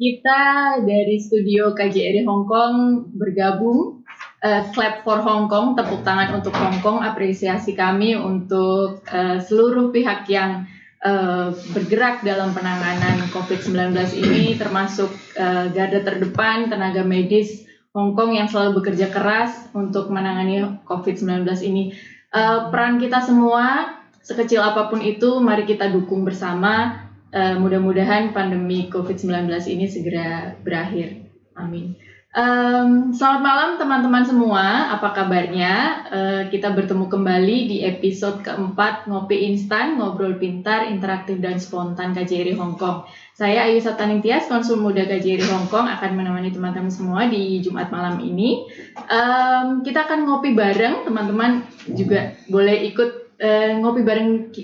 Kita dari studio KJRI Hong Kong bergabung, clap for Hong Kong, tepuk tangan untuk Hong Kong, apresiasi kami untuk seluruh pihak yang bergerak dalam penanganan COVID-19 ini, termasuk garda terdepan, tenaga medis Hong Kong yang selalu bekerja keras untuk menangani COVID-19 ini. Peran kita semua, sekecil apapun itu, mari kita dukung bersama. Mudah-mudahan pandemi COVID-19 ini segera berakhir. Amin. Selamat malam teman-teman semua, apa kabarnya? Kita bertemu kembali di episode keempat Ngopi Instan, Ngobrol Pintar, Interaktif dan Spontan KJRI Hong Kong. Saya Ayu Saptaningtyas, Konsul Muda KJRI Hong Kong, akan menemani teman-teman semua di Jumat malam ini. Kita akan ngopi bareng, teman-teman juga boleh ikut ngopi bareng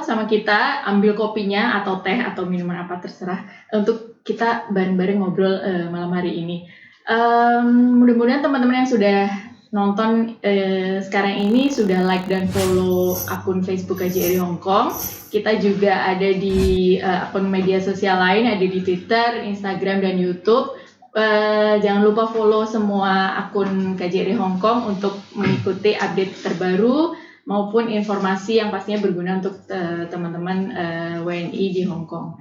sama kita, ambil kopinya atau teh atau minuman apa terserah untuk kita bareng-bareng ngobrol malam hari ini. Mudah-mudahan teman-teman yang sudah nonton sekarang ini sudah like dan follow akun Facebook KJRI Hong Kong. Kita juga ada di akun media sosial lain, ada di Twitter, Instagram dan YouTube. Jangan lupa follow semua akun KJRI Hong Kong untuk mengikuti update terbaru maupun informasi yang pastinya berguna untuk teman-teman WNI di Hong Kong.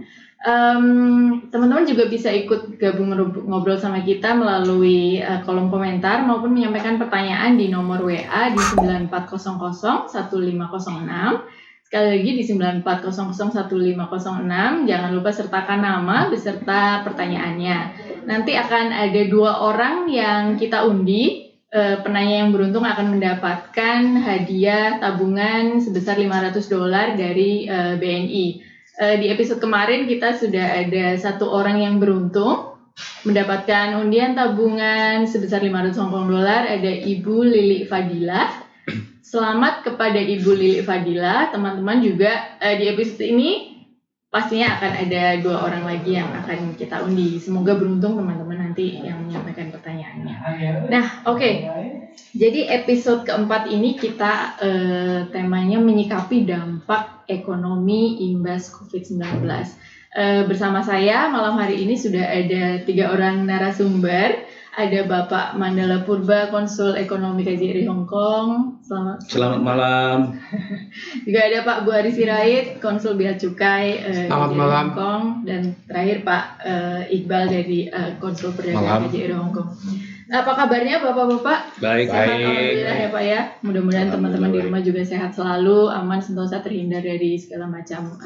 Teman-teman juga bisa ikut gabung ngobrol sama kita melalui kolom komentar maupun menyampaikan pertanyaan di nomor WA di 9400 1506. Sekali lagi di 9400 1506. Jangan lupa sertakan nama beserta pertanyaannya. Nanti akan ada 2 orang yang kita undi. Penanya yang beruntung akan mendapatkan hadiah tabungan sebesar $500 dari BNI. Di episode kemarin kita sudah ada 1 orang yang beruntung mendapatkan undian tabungan sebesar $500 Hong Kong, ada Ibu Lili Fadila. Selamat kepada Ibu Lili Fadila. Teman-teman juga di episode ini pastinya akan ada 2 orang lagi yang akan kita undi. Semoga beruntung teman-teman nanti yang menyampaikan pertanyaannya. Nah, oke. Jadi episode keempat ini kita temanya menyikapi dampak ekonomi imbas COVID-19. Bersama saya malam hari ini sudah ada 3 orang narasumber. Ada Bapak Mandala Purba, Konsul Ekonomi KJRI Hong Kong. Selamat malam. Juga ada Pak Bu Ari Sirait, Konsul Bea Cukai Selamat malam. Hong Kong. Dan terakhir Pak Iqbal dari Konsul Perdagangan KJRI Hong Kong. Apa kabarnya Bapak-bapak? Baik. Alhamdulillah ya Pak ya. Mudah-mudahan teman-teman di rumah juga sehat selalu, aman, sentosa, terhindar dari segala macam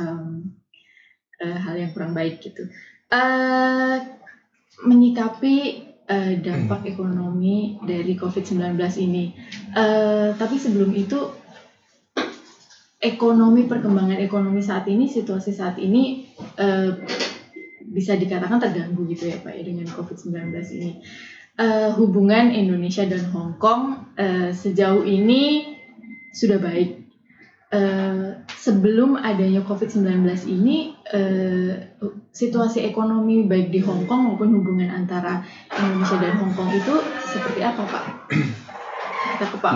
hal yang kurang baik gitu. Menyikapi dampak ekonomi dari COVID-19 ini. Tapi sebelum itu, perkembangan ekonomi saat ini, situasi saat ini bisa dikatakan terganggu gitu ya Pak ya dengan COVID-19 ini. Hubungan Indonesia dan Hong Kong sejauh ini sudah baik. Sebelum adanya COVID-19 ini, situasi ekonomi baik di Hong Kong maupun hubungan antara Indonesia dan Hong Kong itu seperti apa Pak? Kita ke Pak.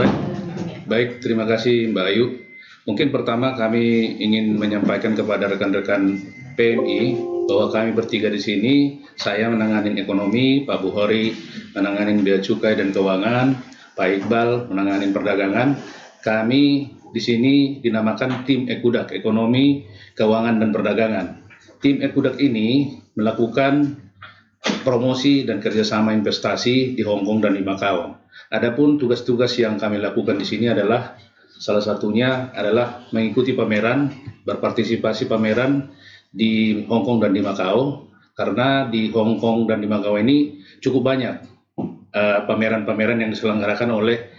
Baik, terima kasih Mbak Ayu. Mungkin pertama kami ingin menyampaikan kepada rekan-rekan PMI bahwa kami bertiga di sini, saya menangani ekonomi, Pak Buhori menangani bea cukai dan keuangan, Pak Iqbal menangani perdagangan. Kami di sini dinamakan tim Ekudak, Ekonomi, Keuangan dan Perdagangan. Tim Ekudak ini melakukan promosi dan kerjasama investasi di Hong Kong dan di Macau. Adapun tugas-tugas yang kami lakukan di sini adalah salah satunya adalah mengikuti pameran, berpartisipasi pameran di Hong Kong dan di Macau. Karena di Hong Kong dan di Macau ini cukup banyak pameran-pameran yang diselenggarakan oleh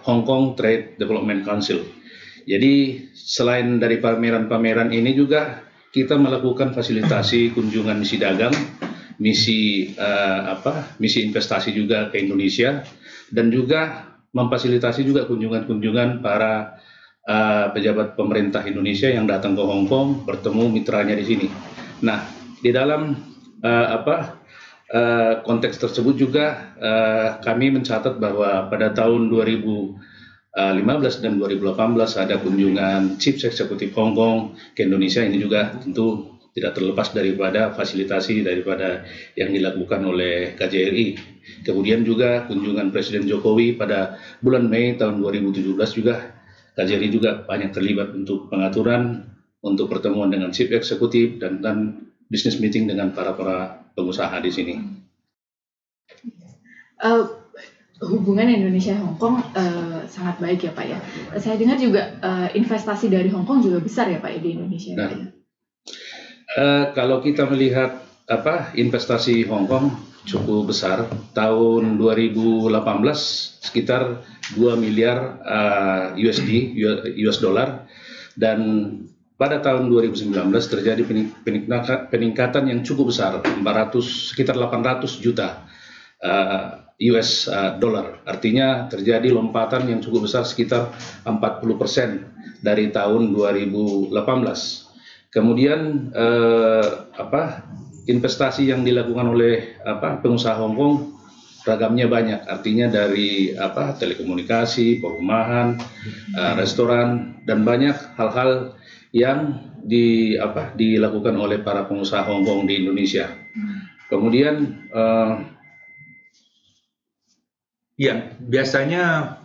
Hong Kong Trade Development Council. Jadi selain dari pameran-pameran ini juga kita melakukan fasilitasi kunjungan misi dagang, misi investasi juga ke Indonesia, dan juga memfasilitasi juga kunjungan-kunjungan para pejabat pemerintah Indonesia yang datang ke Hong Kong bertemu mitranya di sini. Nah, di dalam konteks tersebut juga kami mencatat bahwa pada tahun 2015 dan 2018 ada kunjungan Chief Executive Hong Kong ke Indonesia. Ini juga tentu tidak terlepas daripada fasilitasi daripada yang dilakukan oleh KJRI. Kemudian juga kunjungan Presiden Jokowi pada bulan Mei tahun 2017 juga KJRI juga banyak terlibat untuk pengaturan, untuk pertemuan dengan chief eksekutif dan business meeting dengan para pengusaha di sini. Hubungan Indonesia Hong Kong sangat baik ya Pak ya. Saya dengar juga investasi dari Hong Kong juga besar ya Pak ya di Indonesia. Nah, kalau kita melihat investasi Hong Kong cukup besar, tahun 2018 sekitar 2 miliar US dollar, dan pada tahun 2019 terjadi peningkatan yang cukup besar, sekitar 800 juta US dollar. Artinya terjadi lompatan yang cukup besar sekitar 40% dari tahun 2018. Kemudian investasi yang dilakukan oleh pengusaha Hong Kong ragamnya banyak, artinya dari telekomunikasi, perumahan, restoran, dan banyak hal-hal yang dilakukan oleh para pengusaha Hong Kong di Indonesia. Kemudian ya, biasanya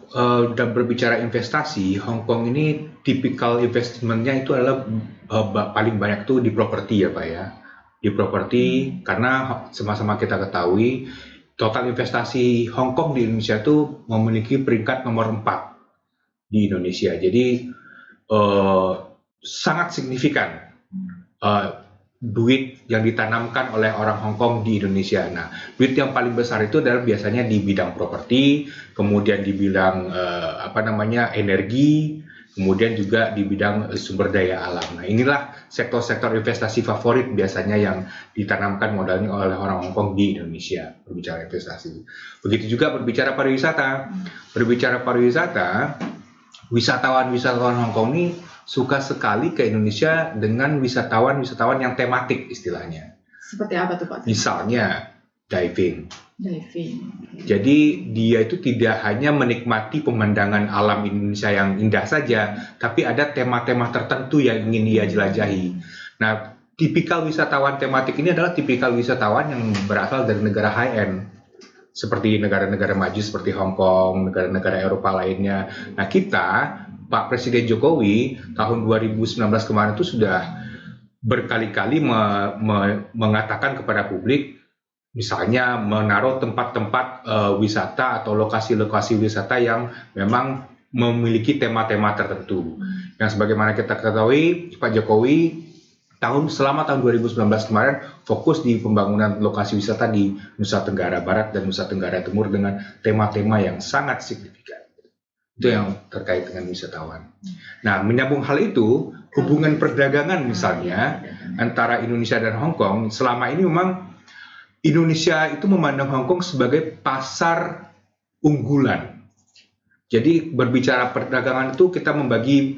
dalam berbicara investasi, Hong Kong ini tipikal investmentnya itu adalah paling banyak tuh di properti ya Pak ya. Di properti, karena sama-sama kita ketahui total investasi Hong Kong di Indonesia itu memiliki peringkat nomor 4 di Indonesia. Jadi sangat signifikan duit yang ditanamkan oleh orang Hong Kong di Indonesia. Nah, duit yang paling besar itu adalah biasanya di bidang properti, kemudian di bidang energi, kemudian juga di bidang sumber daya alam. Nah, inilah sektor-sektor investasi favorit biasanya yang ditanamkan modalnya oleh orang Hong Kong di Indonesia, berbicara investasi. Begitu juga berbicara pariwisata. Berbicara pariwisata, wisatawan Hong Kong ini suka sekali ke Indonesia dengan wisatawan yang tematik istilahnya. Seperti apa tuh Pak? Misalnya diving. Okay. Jadi dia itu tidak hanya menikmati pemandangan alam Indonesia yang indah saja, tapi ada tema-tema tertentu yang ingin dia jelajahi. Nah, tipikal wisatawan tematik ini adalah tipikal wisatawan yang berasal dari negara high-end, seperti negara-negara maju seperti Hong Kong, negara-negara Eropa lainnya. Nah, Pak Presiden Jokowi tahun 2019 kemarin itu sudah berkali-kali mengatakan kepada publik, misalnya menaruh tempat-tempat wisata atau lokasi-lokasi wisata yang memang memiliki tema-tema tertentu. Yang sebagaimana kita ketahui, Pak Jokowi selama tahun 2019 kemarin fokus di pembangunan lokasi wisata di Nusa Tenggara Barat dan Nusa Tenggara Timur dengan tema-tema yang sangat signifikan. Itu yang terkait dengan wisatawan. Nah, menyambung hal itu, hubungan perdagangan misalnya antara Indonesia dan Hong Kong, selama ini memang Indonesia itu memandang Hong Kong sebagai pasar unggulan. Jadi berbicara perdagangan itu kita membagi,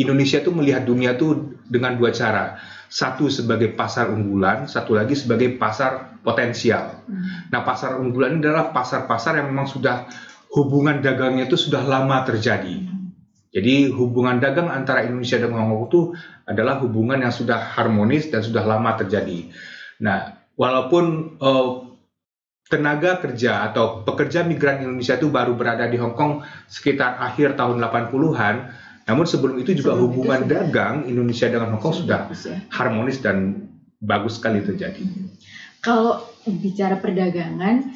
Indonesia itu melihat dunia itu dengan dua cara. Satu sebagai pasar unggulan, satu lagi sebagai pasar potensial. Nah, pasar unggulan ini adalah pasar-pasar yang memang sudah hubungan dagangnya itu sudah lama terjadi. Jadi hubungan dagang antara Indonesia dan Hong Kong itu adalah hubungan yang sudah harmonis dan sudah lama terjadi. Nah, walaupun tenaga kerja atau pekerja migran Indonesia itu baru berada di Hong Kong sekitar akhir tahun 80-an, namun sebelum itu juga hubungan dagang Indonesia dengan Hong Kong sudah harmonis dan bagus sekali terjadi. Kalau bicara perdagangan,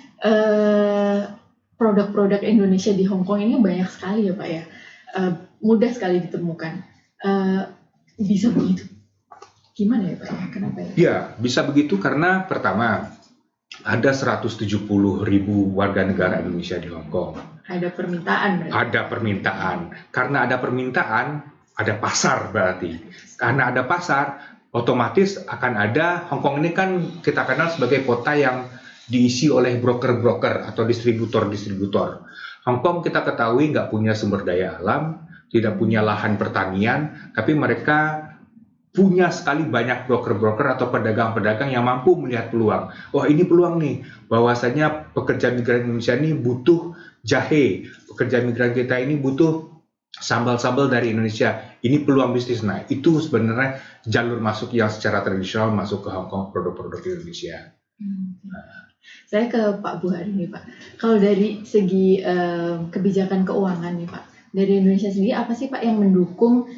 produk-produk Indonesia di Hong Kong ini banyak sekali ya Pak ya, mudah sekali ditemukan. Bisa begitu? Gimana ya Pak? Kenapa ya? Ya, bisa begitu karena pertama ada 170.000 warga negara Indonesia di Hong Kong. Ada permintaan berarti? Ada permintaan. Karena ada permintaan, ada pasar berarti. Karena ada pasar, otomatis akan ada, Hong Kong ini kan kita kenal sebagai kota yang diisi oleh broker-broker atau distributor-distributor. Hong Kong kita ketahui nggak punya sumber daya alam, tidak punya lahan pertanian, tapi mereka punya sekali banyak broker-broker atau pedagang-pedagang yang mampu melihat peluang. Wah, ini peluang nih, bahwasanya pekerja migran Indonesia ini butuh jahe, pekerja migran kita ini butuh sambal-sambal dari Indonesia, ini peluang bisnis. Nah, itu sebenarnya jalur masuk yang secara tradisional masuk ke Hong Kong, produk-produk Indonesia. Saya ke Pak Buhari nih Pak. Kalau dari segi kebijakan keuangan nih Pak, dari Indonesia sendiri apa sih Pak yang mendukung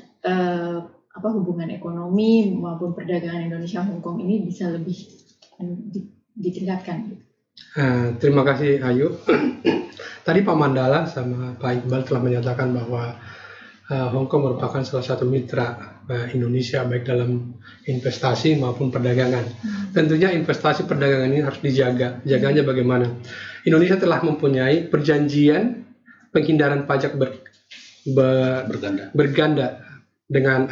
hubungan ekonomi maupun perdagangan Indonesia Hong Kong ini bisa lebih ditingkatkan? Terima kasih Ayu. Tadi Pak Mandala sama Pak Iqbal telah menyatakan bahwa Hong Kong merupakan salah satu mitra Indonesia baik dalam investasi maupun perdagangan. Tentunya investasi perdagangan ini harus dijaga. Jaganya bagaimana? Indonesia telah mempunyai perjanjian penghindaran pajak berganda dengan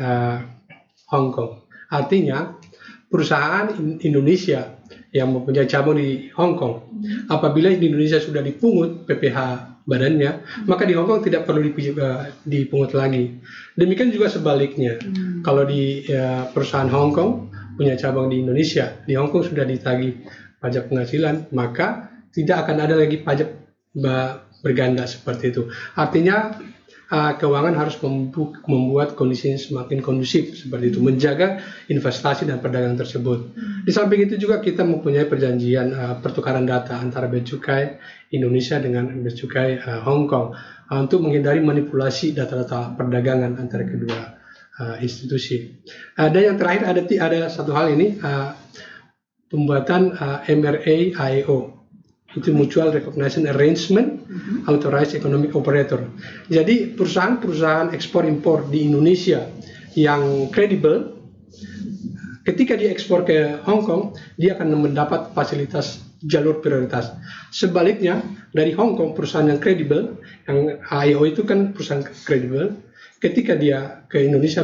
Hong Kong. Artinya perusahaan Indonesia yang mempunyai cabang di Hong Kong, apabila di Indonesia sudah dipungut PPh badannya, maka di Hong Kong tidak perlu dipungut lagi. Demikian juga sebaliknya, kalau di perusahaan Hong Kong punya cabang di Indonesia, di Hong Kong sudah ditagih pajak penghasilan, maka tidak akan ada lagi pajak berganda seperti itu. Artinya keuangan harus membuat kondisinya semakin kondusif seperti itu, menjaga investasi dan perdagangan tersebut. Di samping itu juga kita mempunyai perjanjian pertukaran data antara Bea Cukai Indonesia dengan Bea Cukai Hong Kong untuk menghindari manipulasi data-data perdagangan antara kedua institusi. Dan yang terakhir ada satu hal ini, pembuatan MRA IAO. Itu Mutual Recognition Arrangement Authorized Economic Operator. Jadi perusahaan-perusahaan ekspor-impor di Indonesia yang kredibel, ketika dia ekspor ke Hong Kong, dia akan mendapat fasilitas jalur prioritas. Sebaliknya, dari Hong Kong perusahaan yang kredibel, yang AIO itu kan perusahaan kredibel, ketika dia ke Indonesia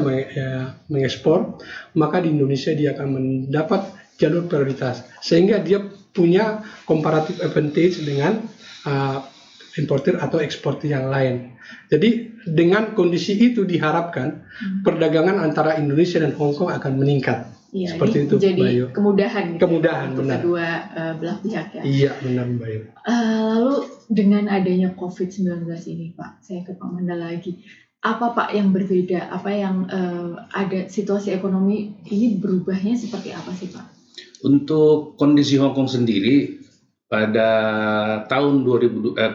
mengekspor, maka di Indonesia dia akan mendapat jalur prioritas, sehingga dia punya comparative advantage dengan importer atau eksportir yang lain. Jadi dengan kondisi itu diharapkan perdagangan antara Indonesia dan Hong Kong akan meningkat. Iya, seperti itu, jadi Bayu. kemudahan gitu Kemudahan, untuk benar. kedua belah pihak ya. Iya, benar, Bayu. Lalu dengan adanya COVID-19 ini Pak, saya ke Pak Mandala lagi. Apa Pak yang berbeda? Apa yang ada situasi ekonomi ini berubahnya seperti apa sih Pak? Untuk kondisi Hong Kong sendiri pada tahun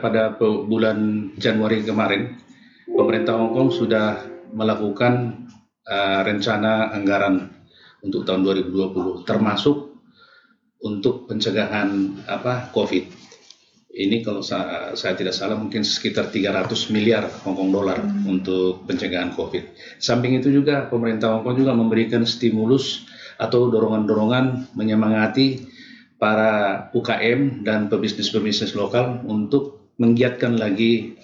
pada bulan Januari kemarin, pemerintah Hong Kong sudah melakukan rencana anggaran untuk tahun 2020, termasuk untuk pencegahan COVID. Ini kalau saya tidak salah mungkin sekitar 300 miliar Hong Kong dolar untuk pencegahan COVID. Samping itu juga pemerintah Hong Kong juga memberikan stimulus atau dorongan-dorongan menyemangati para UKM dan pebisnis-pebisnis lokal untuk menggiatkan lagi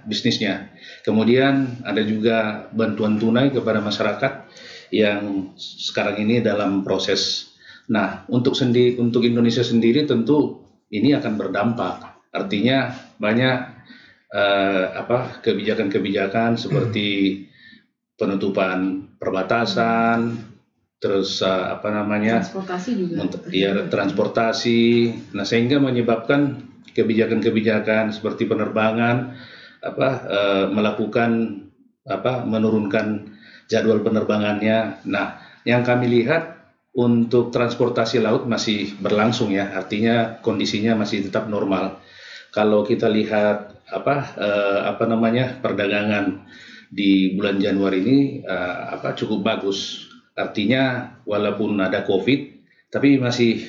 bisnisnya. Kemudian ada juga bantuan tunai kepada masyarakat yang sekarang ini dalam proses. Nah, untuk Indonesia sendiri tentu ini akan berdampak. Artinya banyak kebijakan-kebijakan seperti penutupan perbatasan, terus transportasi juga transportasi. Nah, sehingga menyebabkan kebijakan-kebijakan seperti penerbangan menurunkan jadwal penerbangannya. Nah, yang kami lihat untuk transportasi laut masih berlangsung ya, artinya kondisinya masih tetap normal. Kalau kita lihat perdagangan di bulan Januari ini cukup bagus. Artinya walaupun ada COVID, tapi masih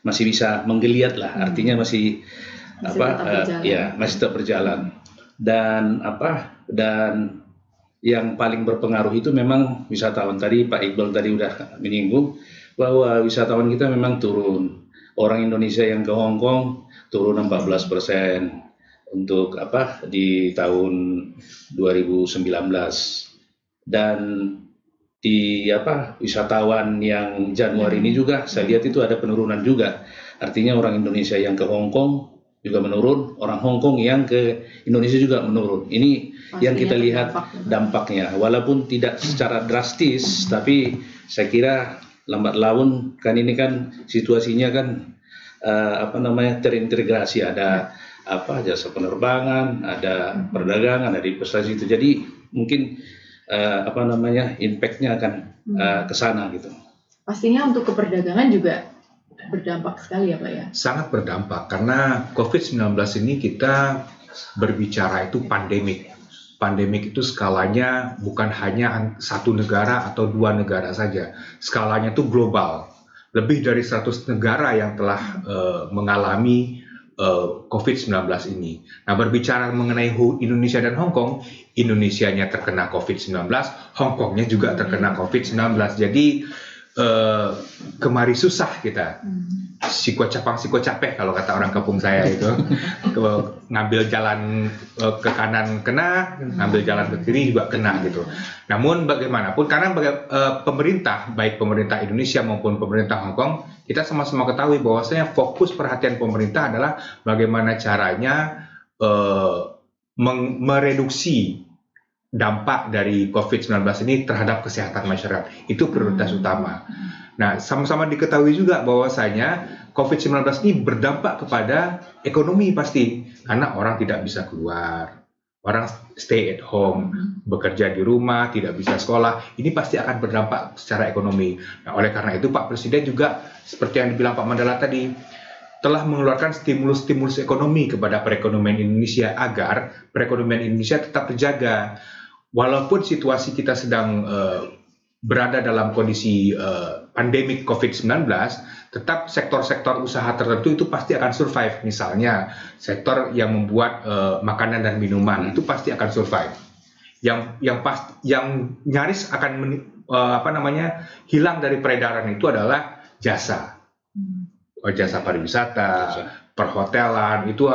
bisa menggeliat lah. Artinya masih tetap berjalan. Dan yang paling berpengaruh itu memang wisatawan. Tadi Pak Iqbal tadi udah menyinggung bahwa wisatawan kita memang turun. Orang Indonesia yang ke Hong Kong turun 14% untuk di tahun 2019. Dan di wisatawan yang Januari ini juga saya lihat itu ada penurunan juga. Artinya orang Indonesia yang ke Hong Kong juga menurun, orang Hong Kong yang ke Indonesia juga menurun. Ini pastinya yang kita lihat dampaknya. Walaupun tidak secara drastis, tapi saya kira lambat laun kan ini kan situasinya kan terintegrasi, ada jasa penerbangan, ada perdagangan, ada investasi itu. Jadi mungkin impact-nya akan ke sana gitu. Pastinya untuk keperdagangan juga berdampak sekali ya Pak ya? Sangat berdampak karena COVID-19 ini kita berbicara itu pandemik. Pandemik itu skalanya bukan hanya satu negara atau dua negara saja. Skalanya itu global. Lebih dari 100 negara yang telah mengalami COVID-19 ini. Nah, berbicara mengenai Indonesia dan Hong Kong, Indonesianya terkena COVID-19, Hong Kongnya juga terkena COVID-19. Jadi kemari susah kita. Siko capek kalau kata orang kampung saya itu. Ngambil jalan ke kanan kena, ngambil jalan ke kiri juga kena gitu. Namun bagaimanapun karena pemerintah, baik pemerintah Indonesia maupun pemerintah Hong Kong, kita sama-sama ketahui bahwasanya fokus perhatian pemerintah adalah bagaimana caranya mereduksi dampak dari COVID-19 ini terhadap kesehatan masyarakat. Itu prioritas utama. Nah, sama-sama diketahui juga bahwasanya COVID-19 ini berdampak kepada ekonomi pasti. Karena orang tidak bisa keluar. Orang stay at home, bekerja di rumah, tidak bisa sekolah. Ini pasti akan berdampak secara ekonomi. Nah, oleh karena itu Pak Presiden juga, seperti yang dibilang Pak Mandala tadi, telah mengeluarkan stimulus-stimulus ekonomi kepada perekonomian Indonesia agar perekonomian Indonesia tetap terjaga. Walaupun situasi kita sedang berada dalam kondisi pandemik COVID-19, tetap sektor-sektor usaha tertentu itu pasti akan survive. Misalnya sektor yang membuat makanan dan minuman itu pasti akan survive. Yang nyaris akan hilang dari peredaran itu adalah jasa pariwisata, perhotelan itu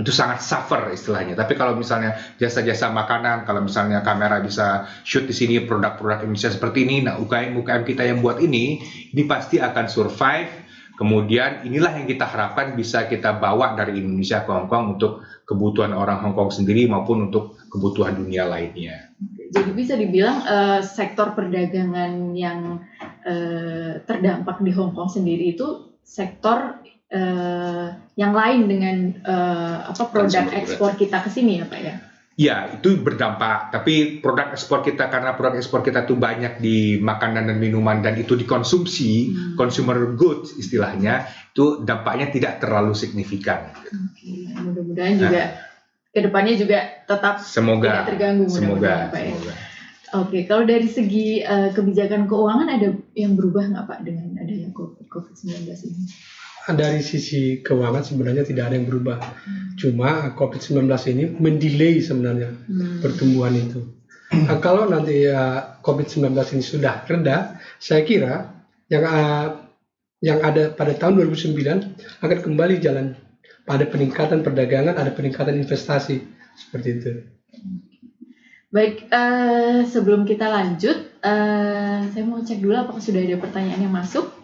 sangat suffer istilahnya. Tapi kalau misalnya jasa-jasa makanan, kalau misalnya kamera bisa shoot di sini produk-produk Indonesia seperti ini, nah UKM kita yang buat ini pasti akan survive. Kemudian inilah yang kita harapkan bisa kita bawa dari Indonesia ke Hong Kong untuk kebutuhan orang Hong Kong sendiri maupun untuk kebutuhan dunia lainnya. Jadi bisa dibilang sektor perdagangan yang terdampak di Hong Kong sendiri itu sektor yang lain dengan produk ekspor kita ke sini ya Pak ya? Ya, itu berdampak. Tapi produk ekspor kita, karena produk ekspor kita itu banyak di makanan dan minuman dan itu dikonsumsi, consumer goods istilahnya, itu dampaknya tidak terlalu signifikan. Oke, mudah-mudahan juga kedepannya juga tetap tidak terganggu. Semoga. Pak ya. Oke, kalau dari segi kebijakan keuangan ada yang berubah nggak Pak dengan adanya COVID-19 ini? Dari sisi keuangan sebenarnya tidak ada yang berubah. Cuma COVID-19 ini mendelay sebenarnya pertumbuhan itu. Nah, kalau nanti COVID-19 ini sudah reda, saya kira yang ada pada tahun 2009 akan kembali jalan pada peningkatan perdagangan, ada peningkatan investasi seperti itu. Baik, sebelum kita lanjut, saya mau cek dulu apakah sudah ada pertanyaan yang masuk.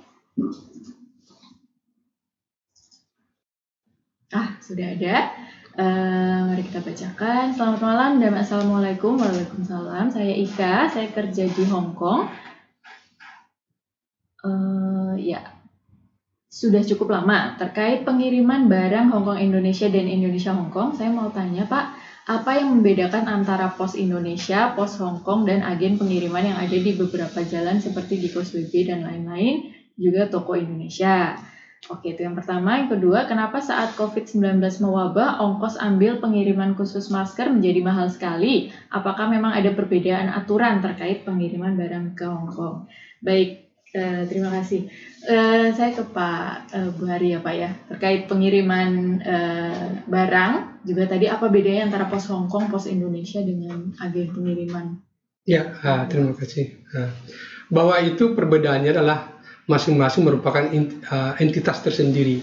Sudah ada. Mari kita bacakan. Selamat malam dan assalamualaikum. Waalaikumsalam. Saya Ika, saya kerja di Hong Kong. Sudah cukup lama. Terkait pengiriman barang Hong Kong Indonesia dan Indonesia Hong Kong, saya mau tanya Pak, apa yang membedakan antara pos Indonesia, pos Hong Kong, dan agen pengiriman yang ada di beberapa jalan seperti di Causeway dan lain-lain, juga toko Indonesia? Oke, itu yang pertama. Yang kedua, kenapa saat COVID-19 mewabah, ongkos ambil pengiriman khusus masker menjadi mahal sekali? Apakah memang ada perbedaan aturan terkait pengiriman barang ke Hong Kong? Baik, terima kasih. Saya ke Pak Buhari ya Pak ya, terkait pengiriman barang, juga tadi apa bedanya antara pos Hong Kong, pos Indonesia dengan agen pengiriman? Ya, terima kasih. Bahwa itu perbedaannya adalah masing-masing merupakan entitas tersendiri,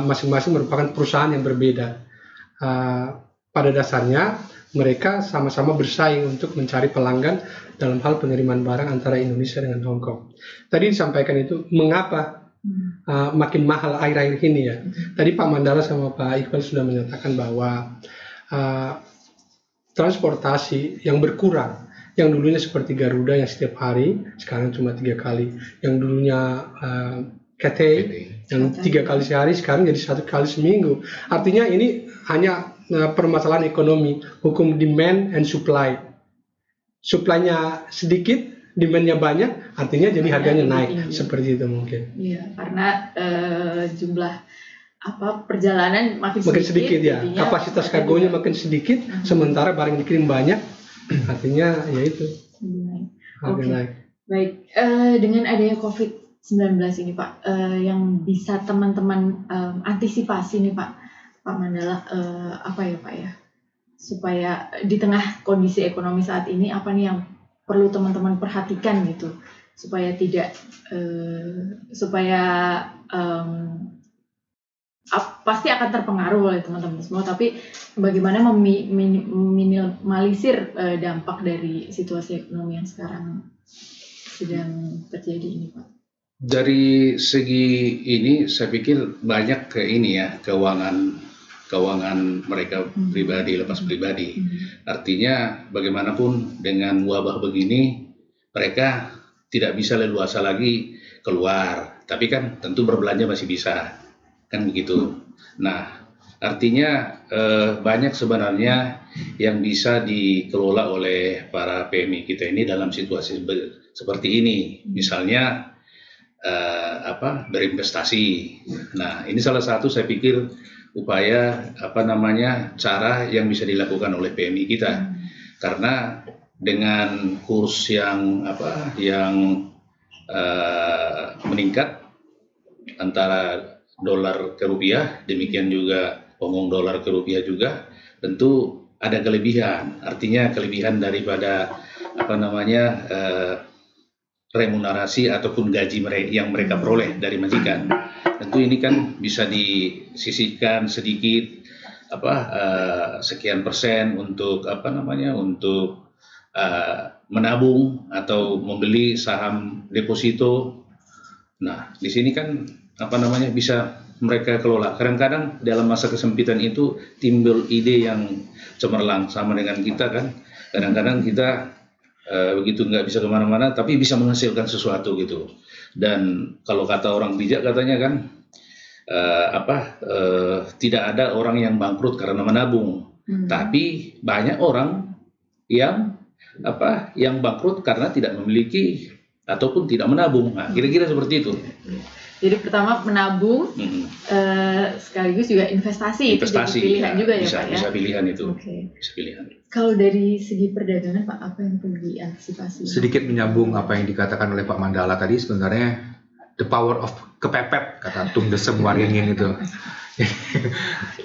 masing-masing merupakan perusahaan yang berbeda. Pada dasarnya mereka sama-sama bersaing untuk mencari pelanggan dalam hal pengiriman barang antara Indonesia dengan Hong Kong. Tadi disampaikan itu mengapa makin mahal akhir-akhir ini ya. Tadi Pak Mandala sama Pak Iqbal sudah menyatakan bahwa transportasi yang berkurang. Yang dulunya seperti Garuda yang setiap hari, sekarang cuma 3 kali. Yang dulunya Cathay yang 3 kali sehari sekarang jadi 1 kali seminggu. Artinya ini hanya permasalahan ekonomi, hukum demand and supply. Supply-nya sedikit, demand-nya banyak, artinya jadi harganya naik. Seperti itu mungkin. Iya, karena jumlah perjalanan makin sedikit ya. Kapasitas kargonya makin sedikit, sementara barang dikirim banyak, artinya ya itu. Harga naik. Baik, dengan adanya COVID-19 ini Pak, yang bisa teman-teman antisipasi nih Pak Mandala, apa ya Pak ya, supaya di tengah kondisi ekonomi saat ini apa nih yang perlu teman-teman perhatikan gitu, supaya tidak pasti akan terpengaruh oleh teman-teman semua, tapi bagaimana meminimalisir dampak dari situasi ekonomi yang sekarang sedang terjadi ini Pak? Dari segi ini saya pikir banyak keuangan mereka pribadi, lepas pribadi. Artinya bagaimanapun dengan wabah begini mereka tidak bisa leluasa lagi keluar, tapi kan tentu berbelanja masih bisa, kan begitu. Nah, artinya banyak sebenarnya yang bisa dikelola oleh para PMI kita ini dalam situasi seperti ini. Misalnya berinvestasi. Nah, ini salah satu saya pikir upaya cara yang bisa dilakukan oleh PMI kita, karena dengan kurs yang meningkat antara dolar ke rupiah, demikian juga pongong dolar ke rupiah juga, tentu ada kelebihan. Artinya kelebihan daripada remunerasi ataupun gaji yang mereka peroleh dari majikan. Tentu ini kan bisa disisihkan sedikit sekian persen untuk menabung atau membeli saham deposito. Nah, di sini kan bisa mereka kelola. Kadang-kadang dalam masa kesempitan itu timbul ide yang cemerlang, sama dengan kita kan. Kadang-kadang kita begitu nggak bisa kemana-mana, tapi bisa menghasilkan sesuatu gitu. Dan kalau kata orang bijak katanya kan, tidak ada orang yang bangkrut karena menabung, tapi banyak orang yang bangkrut karena tidak memiliki ataupun tidak menabung. Nah, kira-kira seperti itu. Jadi pertama menabung, sekaligus juga investasi itu jadi pilihan juga ya Pak ya? Bisa pilihan itu. Okay. Bisa pilihan. Kalau dari segi perdagangan Pak, apa yang perlu diantisipasi? Sedikit menyambung apa yang dikatakan oleh Pak Mandala tadi, sebenarnya the power of kepepet, kata Tung Desem Waringin itu.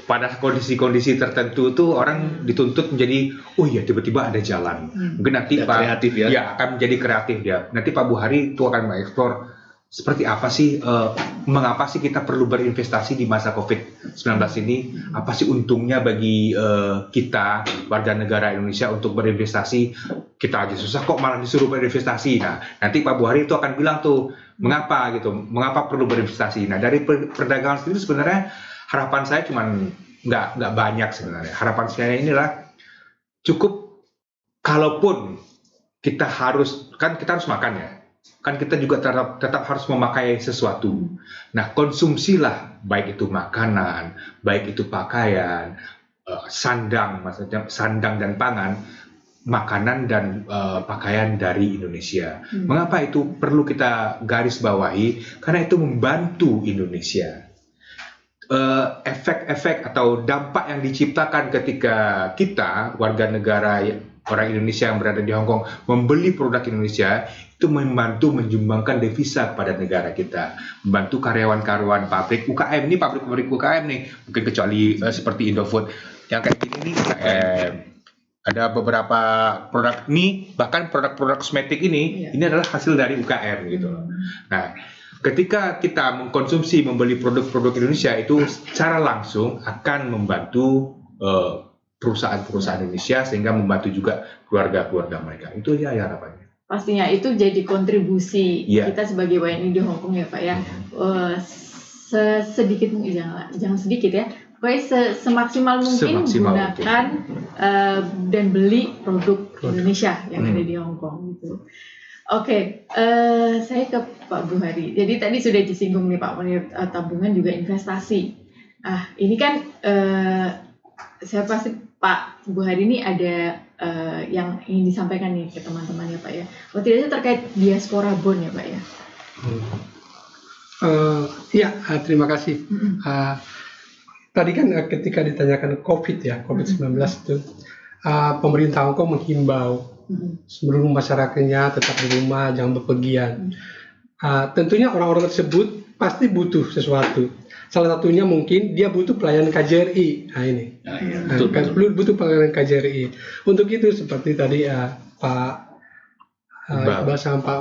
Pada kondisi-kondisi tertentu itu orang dituntut menjadi, oh iya tiba-tiba ada jalan. Mungkin nanti Pak kreatif ya akan menjadi kreatif dia. Nanti Pak Buhari itu akan mengeksplor seperti apa sih, mengapa sih kita perlu berinvestasi di masa COVID-19 ini? Apa sih untungnya bagi kita, warga negara Indonesia untuk berinvestasi? Kita aja susah kok malah disuruh berinvestasi. Nah, nanti Pak Buhari itu akan bilang tuh, mengapa gitu? Mengapa perlu berinvestasi? Nah, dari perdagangan sendiri sebenarnya harapan saya cuma nggak banyak sebenarnya. Harapan saya inilah cukup, kalaupun kita harus makan ya. Kan kita juga tetap harus memakai sesuatu. Nah, konsumsilah, baik itu makanan, baik itu pakaian, maksudnya sandang dan pangan, makanan dan pakaian dari Indonesia. Mengapa itu perlu kita garis bawahi? Karena itu membantu Indonesia. Efek-efek atau dampak yang diciptakan ketika kita, warga negara orang Indonesia yang berada di Hong Kong, membeli produk Indonesia, itu membantu menyumbangkan devisa pada negara kita, membantu karyawan-karyawan pabrik UKM. Ini pabrik-pabrik UKM nih, mungkin kecuali seperti Indofood yang kayak gini nih UKM. Ada beberapa produk ini, bahkan produk-produk kosmetik ini adalah hasil dari UKM gitu loh. Nah, ketika kita mengkonsumsi, membeli produk-produk Indonesia, itu secara langsung akan membantu perusahaan-perusahaan Indonesia, sehingga membantu juga keluarga-keluarga mereka. Itu ya harapannya. Pastinya itu jadi kontribusi kita sebagai WNI di Hong Kong ya Pak ya. Sedikit mungkin, jangan sedikit ya. Pokoknya semaksimal mungkin gunakan dan beli produk Indonesia yang ada di Hong Kong gitu. Oke, saya ke Pak Buhari. Jadi tadi sudah disinggung nih Pak Munir, tabungan juga investasi. Ini kan saya pasti Pak Buhari ini ada yang ingin disampaikan nih ke teman-teman ya Pak ya. Waktu itu terkait diaspora bond ya Pak ya. Iya, terima kasih. Tadi kan ketika ditanyakan COVID-19 itu, pemerintah Hong Kong menghimbau seluruh masyarakatnya tetap di rumah, jangan bepergian. Tentunya orang-orang tersebut pasti butuh sesuatu. Salah satunya mungkin dia butuh pelayanan KJRI. Butuh pelayanan KJRI. Untuk itu seperti tadi Pak Iqbal sama Pak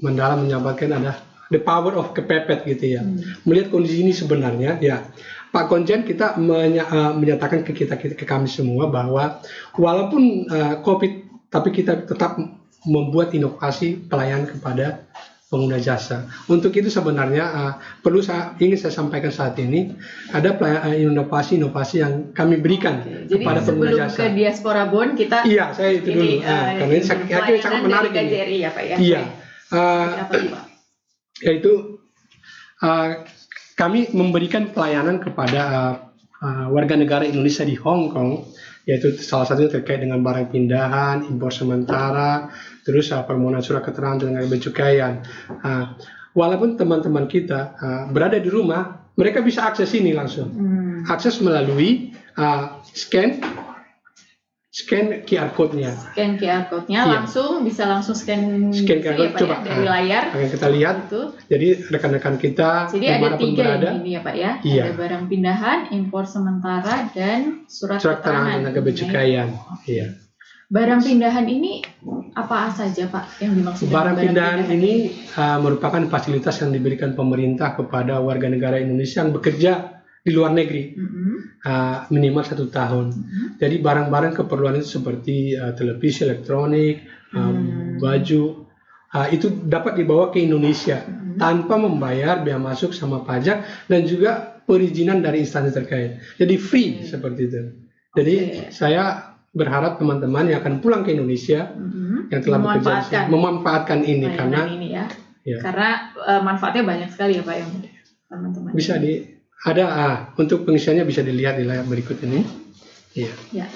Mandala menyampaikan ada the power of kepepet gitu ya. Melihat kondisi ini sebenarnya ya Pak Konjen kita menyatakan ke kami semua bahwa walaupun COVID tapi kita tetap membuat inovasi pelayanan kepada pengguna jasa. Untuk itu sebenarnya ingin saya sampaikan saat ini ada inovasi-inovasi yang kami berikan kepada pengguna jasa. Jadi sebelum ke diaspora bond kita saya itu dulu. Karena ini sangat menarik dari KJRI ya Pak ya. Iya. Apa sih Pak? Yaitu kami memberikan pelayanan kepada warga negara Indonesia di Hong Kong, yaitu salah satunya terkait dengan barang pindahan, impor sementara, terus permohonan surat keterangan dengan bea cukaian. Walaupun teman-teman kita berada di rumah, mereka bisa akses ini langsung. Akses melalui scan QR code-nya. Scan QR code-nya langsung bisa langsung scan QR code, coba dari layar. Akan kita lihat. Gitu. Jadi rekan-rekan kita jadi ada 3 berada, ini ya Pak ya. Iya. Ada barang pindahan, impor sementara dan surat keterangan tenaga bea cukaian. Iya. Barang pindahan ini apa saja Pak yang dimaksud? Barang pindahan ini merupakan fasilitas yang diberikan pemerintah kepada warga negara Indonesia yang bekerja di luar negeri minimal 1 tahun. Jadi barang-barang keperluan itu seperti televisi elektronik, baju, itu dapat dibawa ke Indonesia tanpa membayar bea masuk sama pajak dan juga perizinan dari instansi terkait. Jadi free seperti itu. Jadi saya berharap teman-teman yang akan pulang ke Indonesia yang telah bekerja memanfaatkan ini karena ini ya. Karena manfaatnya banyak sekali ya Pak ya teman-teman. Bisa untuk pengisiannya bisa dilihat di layar berikut ini. Iya. Ya.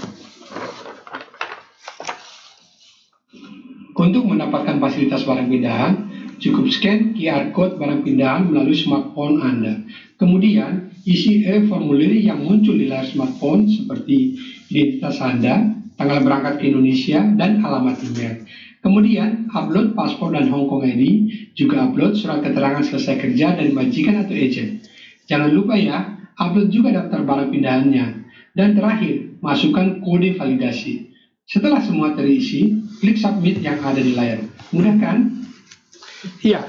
Untuk mendapatkan fasilitas barang pindahan, cukup scan QR code barang pindahan melalui smartphone Anda. Kemudian isi formulir yang muncul di layar smartphone seperti identitas Anda, tanggal berangkat ke Indonesia, dan alamat email. Kemudian upload paspor dan Hong Kong ID, juga upload surat keterangan selesai kerja dari majikan atau agent. Jangan lupa ya, upload juga daftar barang pindahannya. Dan terakhir, masukkan kode validasi. Setelah semua terisi, klik submit yang ada di layar. Mudah kan? Iya,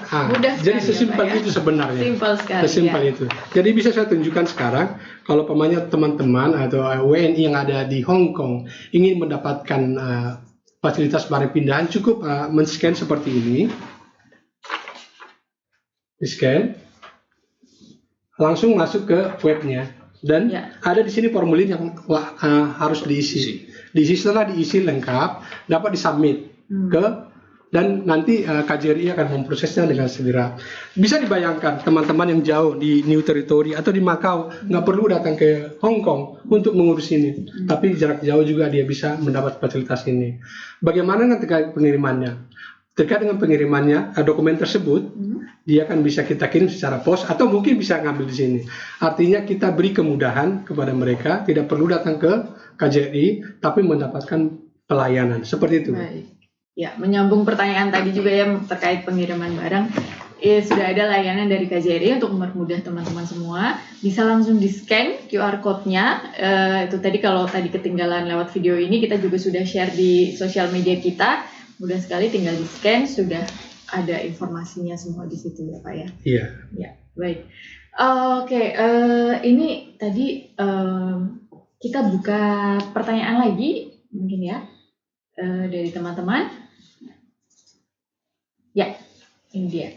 jadi sesimpel itu sebenarnya. Simpel sekali. Sesimpel itu. Jadi bisa saya tunjukkan sekarang, kalau pemanya teman-teman atau WNI yang ada di Hong Kong ingin mendapatkan fasilitas barang pindahan, cukup men-scan seperti ini. Di-scan, langsung masuk ke webnya. Dan ada di sini formulir yang harus diisi. Setelah diisi lengkap, dapat disubmit dan nanti KJRI akan memprosesnya dengan segera. Bisa dibayangkan teman-teman yang jauh di New Territory atau di Macau nggak perlu datang ke Hong Kong untuk mengurus ini, tapi jarak jauh juga dia bisa mendapat fasilitas ini. Bagaimana nanti pengirimannya? Terkait dengan pengirimannya dokumen tersebut, dia akan bisa kita kirim secara pos atau mungkin bisa ngambil di sini. Artinya kita beri kemudahan kepada mereka, tidak perlu datang ke KJRI, tapi mendapatkan pelayanan seperti itu. Baik. Ya, menyambung pertanyaan tadi juga ya terkait pengiriman barang, sudah ada layanan dari KJRI untuk mempermudah teman-teman semua. Bisa langsung di-scan QR code-nya. Itu tadi kalau tadi ketinggalan lewat video ini, kita juga sudah share di sosial media kita. Mudah sekali, tinggal di-scan, sudah ada informasinya semua di situ ya Pak ya. Iya. Ya, baik. Oke, ini tadi kita buka pertanyaan lagi mungkin ya dari teman-teman. Ya, ini dia.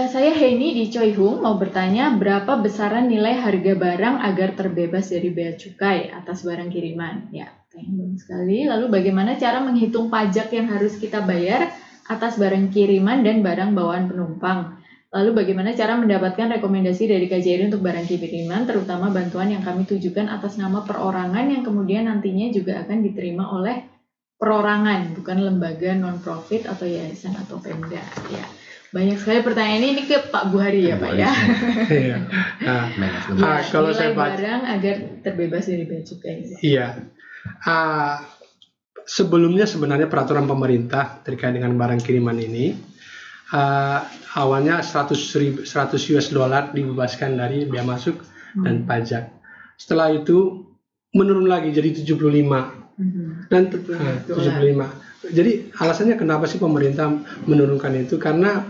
Saya Heni di Choi Hung mau bertanya berapa besaran nilai harga barang agar terbebas dari bea cukai atas barang kiriman. Ya, bagus sekali. Lalu bagaimana cara menghitung pajak yang harus kita bayar atas barang kiriman dan barang bawaan penumpang. Lalu bagaimana cara mendapatkan rekomendasi dari KJRI untuk barang kiriman, terutama bantuan yang kami tujukan atas nama perorangan yang kemudian nantinya juga akan diterima oleh perorangan, bukan lembaga non-profit atau yayasan atau Pemda. Ya, banyak sekali pertanyaan ini ke Pak Buhari ya Pak ya. Iya. Nah, kalau saya Nilai baca, barang agar terbebas dari bea cukai. iya. Sebelumnya sebenarnya peraturan pemerintah terkait dengan barang kiriman ini awalnya 100 US dollar dibebaskan dari bea masuk dan pajak. Setelah itu menurun lagi jadi 75 dan 75. Jadi alasannya kenapa sih pemerintah menurunkan itu? Karena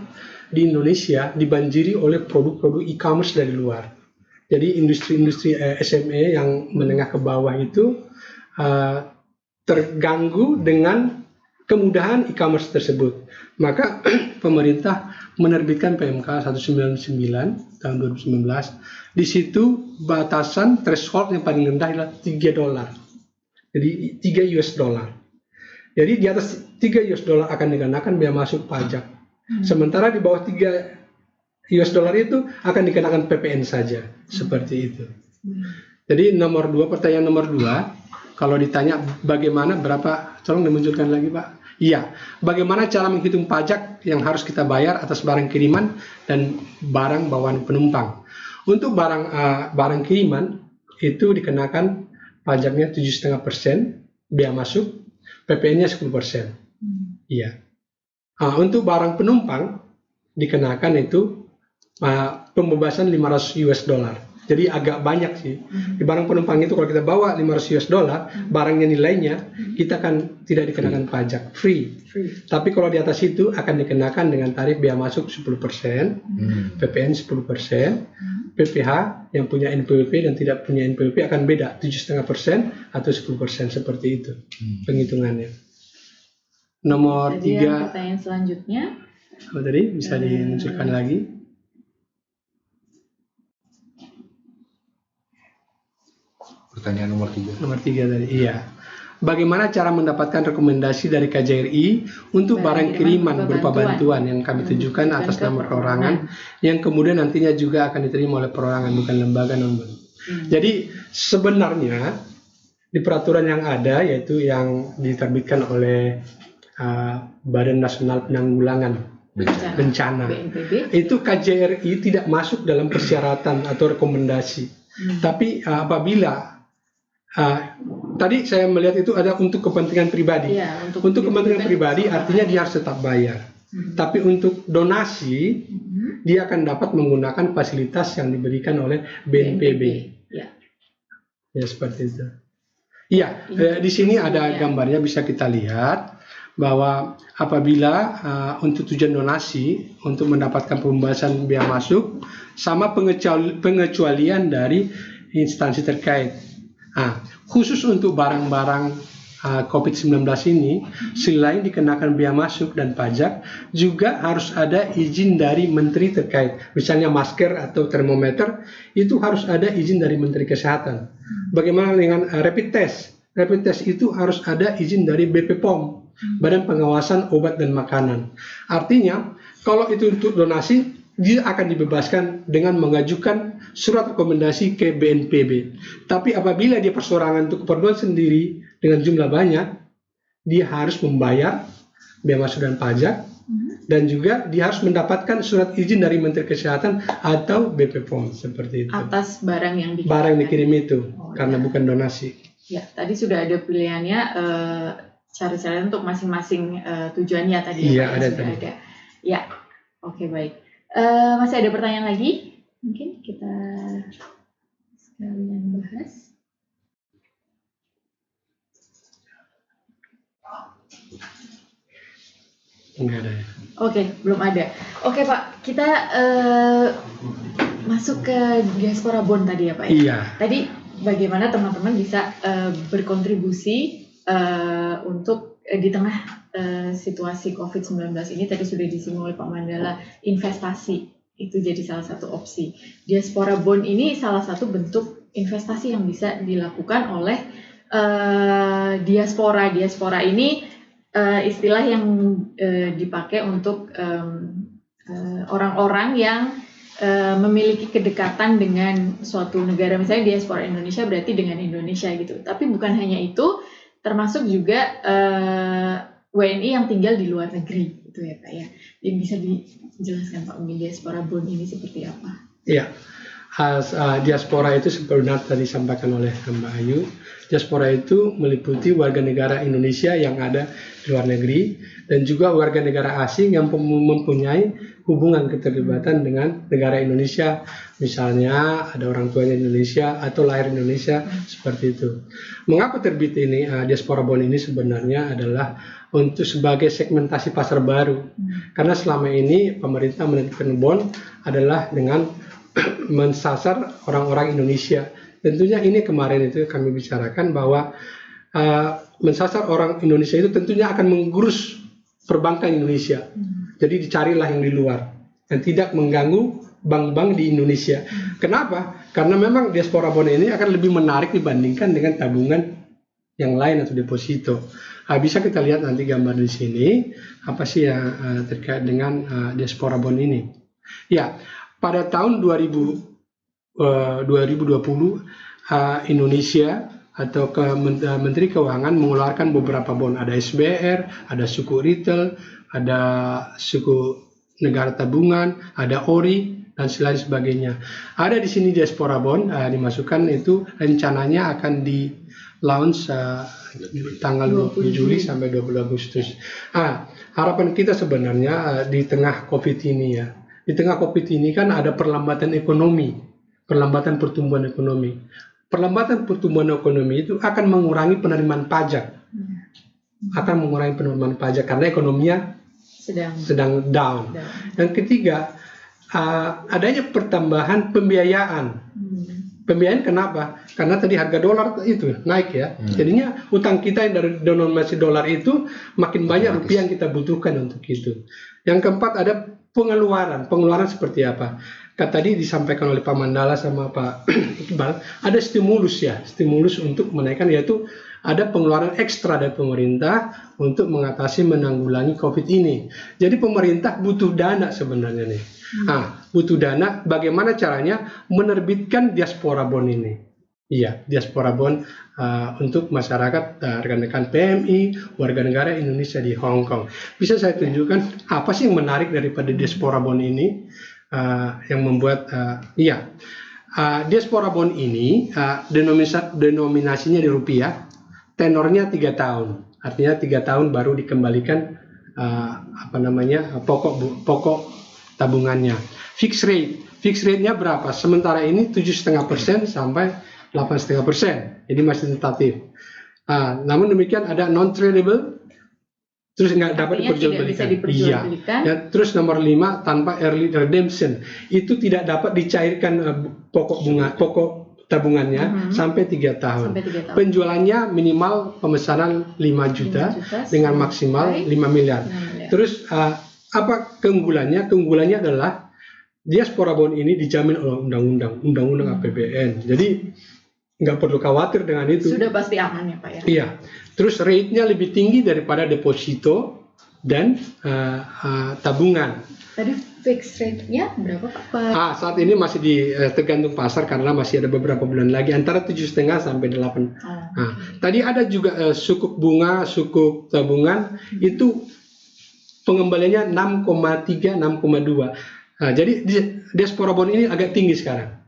di Indonesia dibanjiri oleh produk-produk e-commerce dari luar. Jadi industri-industri SME yang menengah ke bawah itu terganggu dengan kemudahan e-commerce tersebut. Maka pemerintah menerbitkan PMK 199 tahun 2019. Di situ batasan threshold yang paling rendah adalah 3 dolar. Jadi 3 US dollar. Jadi di atas 3 US dollar akan dikenakan bea masuk pajak. Sementara di bawah 3 US dollar itu akan dikenakan PPN saja. Seperti itu. Jadi pertanyaan nomor 2, kalau ditanya bagaimana tolong dimunculkan lagi Pak. Iya, bagaimana cara menghitung pajak yang harus kita bayar atas barang kiriman dan barang bawaan penumpang. Untuk barang kiriman itu dikenakan pajaknya 7,5% bea masuk, PPN-nya 10%. Iya. Untuk barang penumpang dikenakan itu pembebasan 500 US dollar. Jadi agak banyak sih. Di barang penumpang itu kalau kita bawa 500 US dollar, barangnya nilainya kita kan tidak dikenakan pajak, free. Tapi kalau di atas itu akan dikenakan dengan tarif bea masuk 10%, PPN 10%, PPH yang punya NPWP dan tidak punya NPWP akan beda, 7,5% atau 10% seperti itu penghitungannya. Nomor 3. Pertanyaan selanjutnya. Tadi bisa dimunculkan lagi. Pertanyaan nomor 3. Nomor 3 tadi, iya. Bagaimana cara mendapatkan rekomendasi dari KJRI untuk barang kiriman berupa bantuan yang kami tujukan atas nama perorangan yang kemudian nantinya juga akan diterima oleh perorangan, bukan lembaga non-profit. Jadi sebenarnya di peraturan yang ada, yaitu yang diterbitkan oleh Badan Nasional Penanggulangan Bencana, BNPB, itu KJRI tidak masuk dalam persyaratan atau rekomendasi. Tapi apabila tadi saya melihat itu ada untuk kepentingan pribadi. Ya, untuk kepentingan pribadi artinya dia harus tetap bayar. Tapi untuk donasi dia akan dapat menggunakan fasilitas yang diberikan oleh BNPB. Ya seperti itu. Iya, di sini ada gambarnya bisa kita lihat bahwa apabila untuk tujuan donasi untuk mendapatkan pembebasan bea masuk sama pengecualian dari instansi terkait. Khusus untuk barang-barang COVID-19 ini, selain dikenakan bea masuk dan pajak, juga harus ada izin dari menteri terkait. Misalnya masker atau termometer, itu harus ada izin dari Menteri Kesehatan. Bagaimana dengan rapid test? Rapid test itu harus ada izin dari BPOM, Badan Pengawasan Obat dan Makanan. Artinya, kalau itu untuk donasi, dia akan dibebaskan dengan mengajukan surat rekomendasi ke BNPB. Tapi apabila dia persorangan untuk keperluan sendiri dengan jumlah banyak, dia harus membayar bea masuk dan pajak, dan juga dia harus mendapatkan surat izin dari Menteri Kesehatan atau BPOM seperti itu. Atas barang yang dikirim. Barang dikirim itu, karena bukan donasi. Ya, tadi sudah ada pilihannya, cara-cara untuk masing-masing tujuannya tadi. Iya, ada tadi. Ada. Ya, oke baik. Masih ada pertanyaan lagi? Mungkin kita sekalian bahas. Enggak ada. Oke, belum ada. Oke Pak, kita masuk ke diaspora bond tadi ya Pak. Iya. Tadi bagaimana teman-teman bisa berkontribusi untuk di tengah situasi COVID-19 ini, tadi sudah disinggung oleh Pak Mandala, investasi itu jadi salah satu opsi. Diaspora bond ini salah satu bentuk investasi yang bisa dilakukan oleh diaspora. Diaspora ini istilah yang dipakai untuk orang-orang yang memiliki kedekatan dengan suatu negara, misalnya diaspora Indonesia berarti dengan Indonesia gitu. Tapi bukan hanya itu, termasuk juga WNI yang tinggal di luar negeri gitu ya Pak ya. Jadi bisa dijelaskan Pak mungkin diaspora bond ini seperti apa? Iya. Diaspora itu sebenarnya tadi disampaikan oleh Mbak Ayu. Diaspora itu meliputi warga negara Indonesia yang ada di luar negeri dan juga warga negara asing yang mempunyai hubungan keterlibatan dengan negara Indonesia. Misalnya ada orang tuanya di Indonesia atau lahir di Indonesia seperti itu. Mengapa terbit ini diaspora bond ini sebenarnya adalah untuk sebagai segmentasi pasar baru. Karena selama ini pemerintah menerbitkan bond adalah dengan mensasar orang-orang Indonesia. Tentunya ini kemarin itu kami bicarakan bahwa mensasar orang Indonesia itu tentunya akan menggerus perbankan Indonesia. Jadi dicarilah yang di luar dan tidak mengganggu bank-bank di Indonesia. Kenapa? Karena memang diaspora bond ini akan lebih menarik dibandingkan dengan tabungan yang lain atau deposito. Bisa kita lihat nanti gambar di sini apa sih yang terkait dengan diaspora bond ini. Ya. Pada tahun 2020 Indonesia atau Menteri Keuangan mengeluarkan beberapa bond, ada SBR, ada suku retail, ada suku negara tabungan, ada ORI dan lain sebagainya. Ada di sini diaspora bond dimasukkan, itu rencananya akan di launch tanggal 20 Juli sampai 20 Agustus. Harapan kita sebenarnya di tengah Covid ini ya. Di tengah Covid ini kan ada perlambatan ekonomi, perlambatan pertumbuhan ekonomi. Perlambatan pertumbuhan ekonomi itu akan mengurangi penerimaan pajak. Akan mengurangi penerimaan pajak karena ekonominya sedang down. Yang ketiga, adanya pertambahan pembiayaan. Pembiayaan kenapa? Karena tadi harga dolar itu naik ya. Jadinya utang kita yang dari denominasi dolar itu makin banyak rupiah yang kita butuhkan untuk itu. Yang keempat ada pengeluaran seperti apa? Tadi disampaikan oleh Pak Mandala sama Pak Iqbal, ada stimulus untuk menaikkan, yaitu ada pengeluaran ekstra dari pemerintah untuk mengatasi menanggulangi COVID ini. Jadi pemerintah butuh dana sebenarnya nih. Butuh dana, bagaimana caranya menerbitkan diaspora bond ini? Iya, diaspora bond untuk masyarakat rekan-rekan PMI, warga negara Indonesia di Hong Kong. Bisa saya tunjukkan apa sih yang menarik daripada diaspora bond ini yang membuat diaspora bond ini denominasinya di rupiah, tenornya 3 tahun. Artinya 3 tahun baru dikembalikan pokok tabungannya. Fixed rate-nya berapa? Sementara ini 7,5% sampai 8,5%, jadi masih tentatif. Namun demikian ada non-tradable, terus nggak dapat diperjualbelikan. Iya. Ya, terus nomor 5 tanpa early redemption, itu tidak dapat dicairkan pokok tabungannya sampai 3 tahun. Penjualannya minimal pemesanan 5 juta dengan maksimal 5 miliar. Terus apa keunggulannya? Keunggulannya adalah diaspora bond ini dijamin oleh undang-undang APBN. Jadi nggak perlu khawatir dengan itu. Sudah pasti aman ya Pak ya? Iya. Terus rate-nya lebih tinggi daripada deposito dan tabungan. Tadi fixed rate-nya berapa Pak? Saat ini masih tergantung pasar karena masih ada beberapa bulan lagi antara 7,5 sampai 8. Tadi ada juga sukuk bunga, sukuk tabungan itu pengembaliannya 6,3, 6,2. Jadi diaspora bond ini agak tinggi sekarang.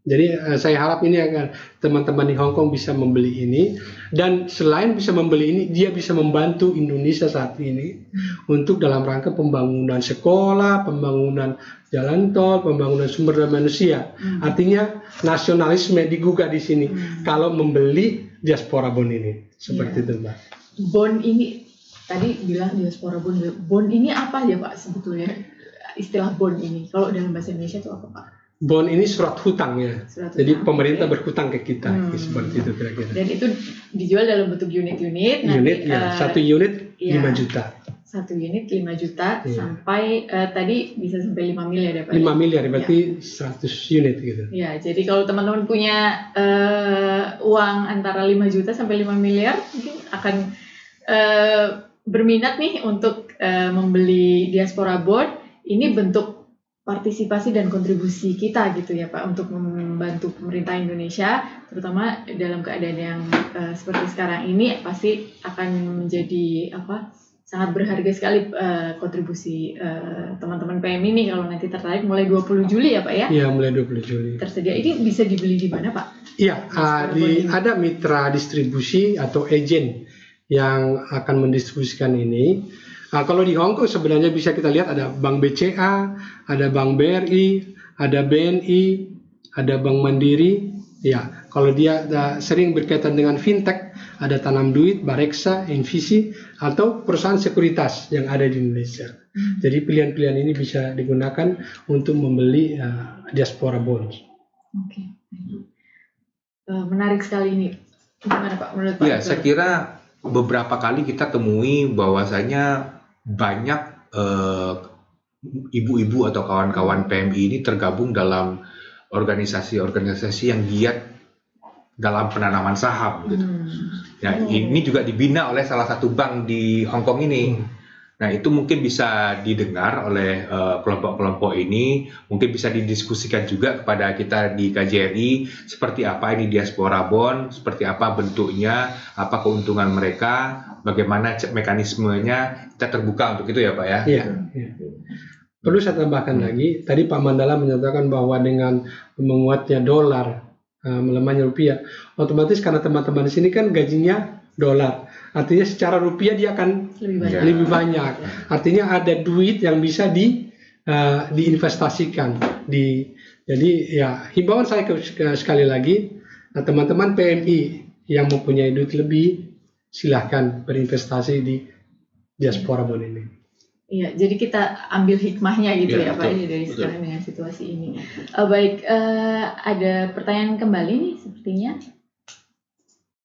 Jadi saya harap ini agar teman-teman di Hong Kong bisa membeli ini, dan selain bisa membeli ini, dia bisa membantu Indonesia saat ini untuk dalam rangka pembangunan sekolah, pembangunan jalan tol, pembangunan sumber daya manusia. Artinya nasionalisme digugah di sini kalau membeli diaspora bond ini. Seperti itu Mbak. Bond ini tadi bilang diaspora bond. Bond ini apa ya Pak sebetulnya? Istilah bond ini kalau dalam bahasa Indonesia itu apa Pak? Bond ini surat hutang ya. Jadi pemerintah berhutang ke kita, seperti itu kira-kira. Dan itu dijual dalam bentuk unit-unit. Satu unit 5 juta. Satu unit 5 juta sampai tadi bisa sampai 5 miliar ya Pak? 5 miliar berarti 100 unit gitu. Ya, jadi kalau teman-teman punya uang antara 5 juta sampai 5 miliar mungkin akan berminat nih untuk membeli diaspora bond, ini bentuk partisipasi dan kontribusi kita gitu ya Pak untuk membantu pemerintah Indonesia, terutama dalam keadaan yang seperti sekarang ini pasti akan menjadi sangat berharga sekali kontribusi teman-teman PMI ini kalau nanti tertarik mulai 20 Juli ya Pak ya? Iya, mulai 20 Juli. Tersedia. Ini bisa dibeli di mana Pak? Iya, ada mitra distribusi atau agen yang akan mendistribusikan ini. Kalau di Hong Kong sebenarnya bisa kita lihat ada Bank BCA, ada Bank BRI, ada BNI, ada Bank Mandiri. Ya, kalau dia sering berkaitan dengan fintech, ada Tanam Duit, Bareksa, Invisi, atau perusahaan sekuritas yang ada di Indonesia. Jadi pilihan-pilihan ini bisa digunakan untuk membeli diaspora bonds. Oke. Menarik sekali ini. Gimana Pak menurut Pak? Ya, saya kira beberapa kali kita temui bahwasanya banyak ibu-ibu atau kawan-kawan PMI ini tergabung dalam organisasi-organisasi yang giat dalam penanaman saham gitu. Nah, ini juga dibina oleh salah satu bank di Hong Kong ini. Nah, itu mungkin bisa didengar oleh kelompok-kelompok ini, mungkin bisa didiskusikan juga kepada kita di KJRI, seperti apa ini diaspora bond, seperti apa bentuknya, apa keuntungan mereka, bagaimana mekanismenya, kita terbuka untuk itu ya Pak ya. Iya. Perlu saya tambahkan lagi, tadi Pak Mandala menyatakan bahwa dengan menguatnya dolar, melemahnya rupiah, otomatis karena teman-teman di sini kan gajinya dolar. Artinya secara rupiah dia akan lebih banyak. Artinya ada duit yang bisa diinvestasikan. Jadi ya himbauan saya sekali lagi, teman-teman PMI yang mempunyai duit lebih, silahkan berinvestasi di diaspora bond ini. Iya, jadi kita ambil hikmahnya gitu ya Pak betul, dari betul. sekarang dengan situasi ini. Baik, ada pertanyaan kembali nih sepertinya.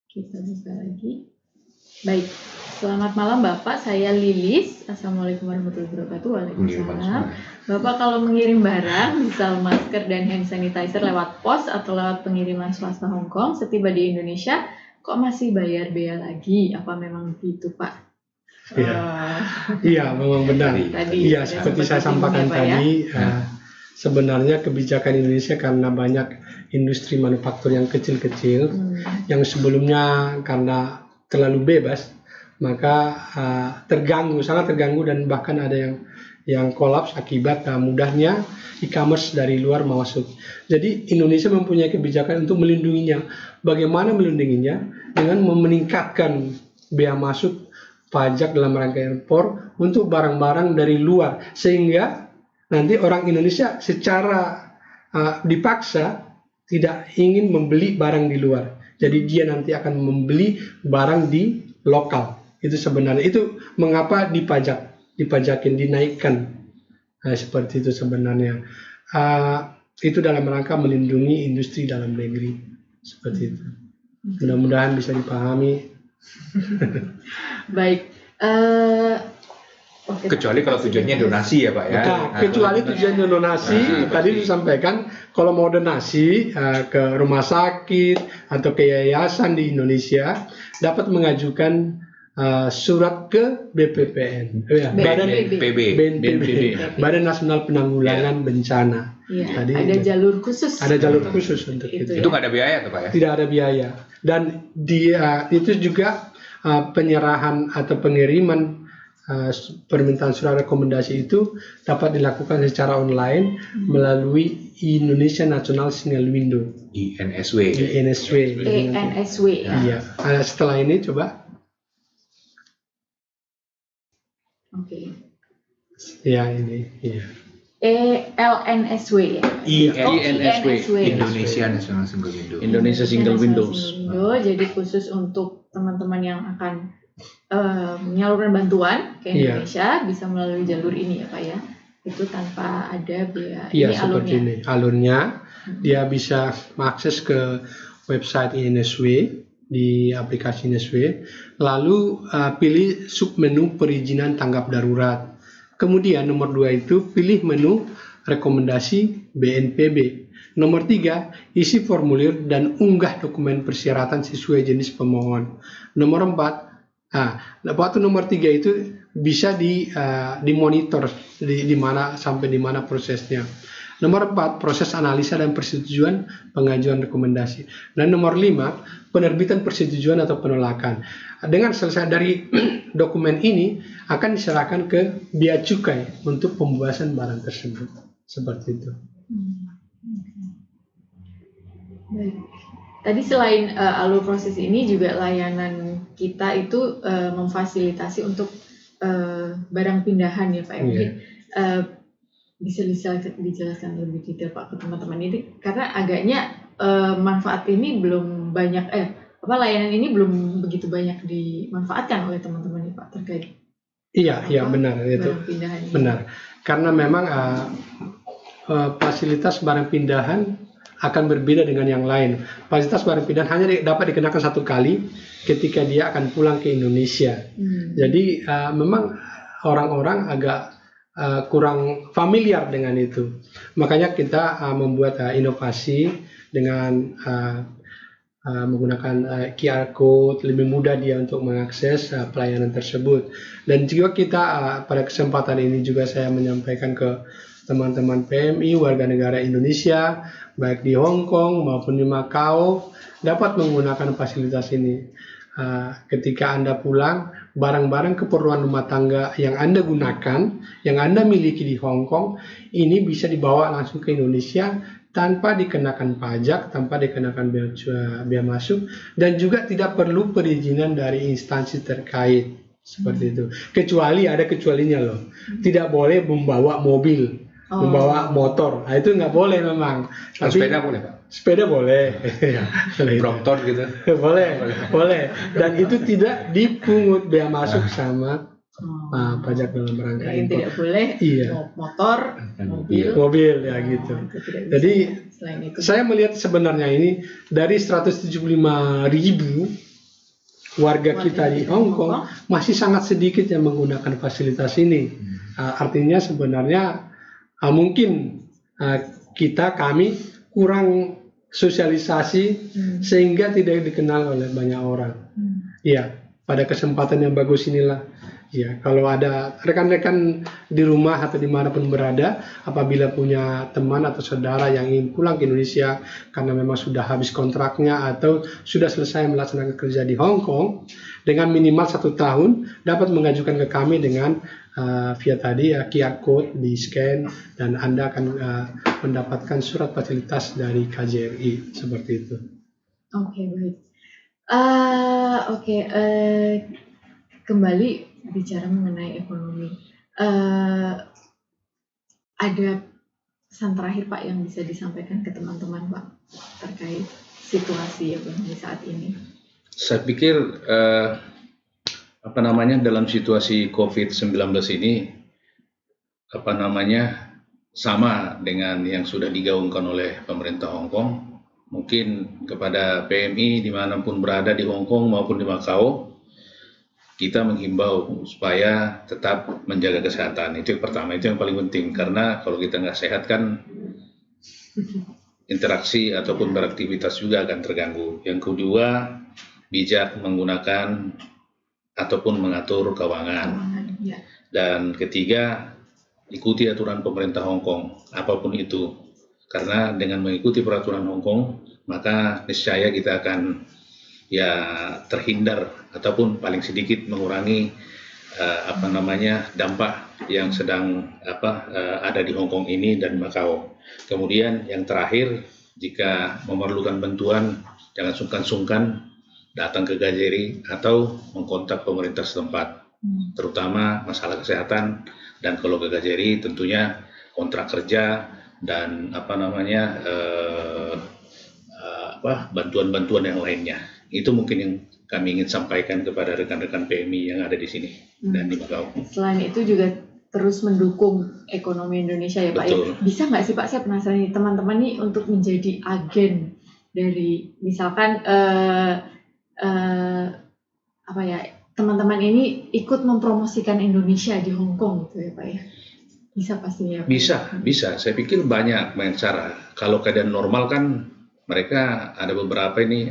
Kita buka lagi. Baik, selamat malam Bapak, saya Lilis. Assalamualaikum warahmatullahi wabarakatuh. Waalaikumsalam. Bapak kalau mengirim barang, misal masker dan hand sanitizer lewat pos atau lewat pengiriman swasta Hong Kong, setiba di Indonesia, kok masih bayar bea lagi? Apa memang begitu Pak? Iya, memang benar. Iya, Tadi seperti saya sampaikan tadi, sebenarnya kebijakan Indonesia karena banyak industri manufaktur yang kecil-kecil, yang sebelumnya karena terlalu bebas, maka sangat terganggu dan bahkan ada yang kolaps akibat mudahnya e-commerce dari luar masuk. Jadi Indonesia mempunyai kebijakan untuk melindunginya. Bagaimana melindunginya? Dengan meningkatkan bea masuk pajak dalam rangka impor untuk barang-barang dari luar, sehingga nanti orang Indonesia secara dipaksa tidak ingin membeli barang di luar. Jadi dia nanti akan membeli barang di lokal. Itu sebenarnya itu mengapa dipajakin, dinaikkan. Seperti itu sebenarnya. Itu dalam rangka melindungi industri dalam negeri. Seperti itu. Mudah-mudahan bisa dipahami. Baik. Kecuali kalau tujuannya donasi ya Pak ya. Kecuali tujuannya donasi, tadi disampaikan kalau mau donasi ke rumah sakit atau ke yayasan di Indonesia dapat mengajukan surat ke BPPN, BNPB, Badan Nasional Penanggulangan Bencana. Ya, ada jalur khusus. Ada jalur khusus untuk itu. Itu nggak ada biaya tuh Pak ya? Tidak ada biaya. Dan itu juga penyerahan atau pengiriman permintaan surat rekomendasi itu dapat dilakukan secara online melalui Indonesia National Single Window. INSW. Iya. Setelah ini coba. Oke. Ya ini. Iya. LNSW ya. INSW. Indonesia National Single Window. Indonesia Single Windows. Jadi khusus untuk teman-teman yang akan menyalurkan bantuan ke Indonesia bisa melalui jalur ini ya Pak ya. Itu tanpa ada biaya. Iya, seperti ini alurnya. Dia bisa mengakses ke website INSW di aplikasi INSW. Lalu pilih submenu perizinan tanggap darurat. Kemudian nomor 2 itu pilih menu rekomendasi BNPB. Nomor 3, isi formulir dan unggah dokumen persyaratan sesuai jenis pemohon. Nomor 4, Waktu nomor 3 itu bisa dimonitor di mana sampai di mana prosesnya. Nomor 4, proses analisa dan persetujuan pengajuan rekomendasi. Dan nomor 5, penerbitan persetujuan atau penolakan. Dengan selesai dari dokumen ini akan diserahkan ke bea cukai untuk pembebasan barang tersebut. Seperti itu. Baik. Tadi selain alur proses ini juga layanan kita itu memfasilitasi untuk barang pindahan ya Pak. Mungkin bisa dijelaskan lebih detail Pak ke teman-teman ini, karena agaknya manfaat ini belum banyak layanan ini belum begitu banyak dimanfaatkan oleh teman-teman nih Pak terkait. Iya benar itu. Benar. Karena memang fasilitas barang pindahan akan berbeda dengan yang lain. Fasilitas barang pindahan hanya dapat dikenakan satu kali ketika dia akan pulang ke Indonesia. Jadi memang orang-orang agak kurang familiar dengan itu. Makanya kita membuat inovasi dengan menggunakan QR code, lebih mudah dia untuk mengakses pelayanan tersebut. Dan juga kita pada kesempatan ini juga saya menyampaikan ke teman-teman PMI warga negara Indonesia baik di Hong Kong maupun di Macau dapat menggunakan fasilitas ini. Ketika Anda pulang, barang-barang keperluan rumah tangga yang Anda gunakan, yang Anda miliki di Hong Kong, ini bisa dibawa langsung ke Indonesia tanpa dikenakan pajak, tanpa dikenakan bea masuk, dan juga tidak perlu perizinan dari instansi terkait. Seperti itu. Kecuali ada kecualinya loh. Tidak boleh membawa mobil, membawa motor. Nah, itu nggak boleh memang. Tapi sepeda boleh Pak? Sepeda boleh. Brompton gitu. boleh. Dan itu tidak dipungut bea masuk sama pajak dalam rangka yang impor. Tidak boleh motor, mobil ya gitu. Jadi saya melihat sebenarnya ini dari 175.000 warga kita di Hong Kong masih sangat sedikit yang menggunakan fasilitas ini. Artinya sebenarnya mungkin kami kurang sosialisasi sehingga tidak dikenal oleh banyak orang. Ya, pada kesempatan yang bagus inilah. Ya, kalau ada rekan-rekan di rumah atau dimanapun berada, apabila punya teman atau saudara yang ingin pulang ke Indonesia karena memang sudah habis kontraknya atau sudah selesai melaksanakan kerja di Hong Kong, dengan minimal 1 tahun dapat mengajukan ke kami dengan via tadi QR code di scan dan Anda akan mendapatkan surat fasilitas dari KJRI seperti itu. Oke, baik. Kembali bicara mengenai ekonomi, ada pesan terakhir Pak yang bisa disampaikan ke teman-teman Pak terkait situasi ekonomi saat ini? Saya pikir dalam situasi COVID-19 ini sama dengan yang sudah digaungkan oleh pemerintah Hong Kong. Mungkin kepada PMI dimanapun berada di Hong Kong maupun di Macau, kita menghimbau supaya tetap menjaga kesehatan. Itu yang pertama, itu yang paling penting. Karena kalau kita nggak sehat kan interaksi ataupun beraktivitas juga akan terganggu. Yang kedua, bijak menggunakan ataupun mengatur keuangan. Dan ketiga, ikuti aturan pemerintah Hong Kong, apapun itu. Karena dengan mengikuti peraturan Hong Kong, maka niscaya kita akan terhindar ataupun paling sedikit mengurangi dampak yang sedang ada di Hong Kong ini dan Macau. Kemudian yang terakhir, jika memerlukan bantuan jangan sungkan-sungkan datang ke KJRI atau mengkontak pemerintah setempat, terutama masalah kesehatan. Dan kalau ke KJRI tentunya kontrak kerja dan bantuan-bantuan yang lainnya. Itu mungkin yang kami ingin sampaikan kepada rekan-rekan PMI yang ada di sini dan di Macau. Selain itu juga terus mendukung ekonomi Indonesia ya Pak. Betul. Ya? Bisa nggak sih Pak, saya penasaran nih, teman-teman nih untuk menjadi agen dari misalkan teman-teman ini ikut mempromosikan Indonesia di Hong Kong gitu ya Pak ya? Bisa pastinya. Bisa. Saya pikir banyak cara. Kalau keadaan normal kan mereka ada beberapa ini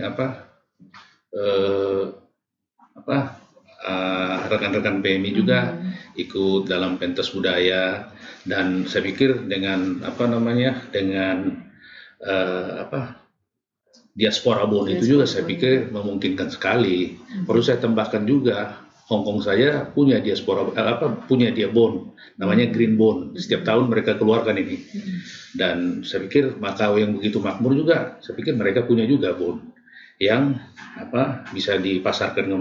rekan-rekan PMI juga ikut dalam pentas budaya, dan saya pikir dengan diaspora Bon itu juga saya pikir memungkinkan sekali. Perlu saya tambahkan juga, Hong Kong saya punya diaspora punya dia Bon, namanya Green Bon. Setiap tahun mereka keluarkan ini. Dan saya pikir Makau yang begitu makmur juga, saya pikir mereka punya juga Bon yang bisa dipasarkan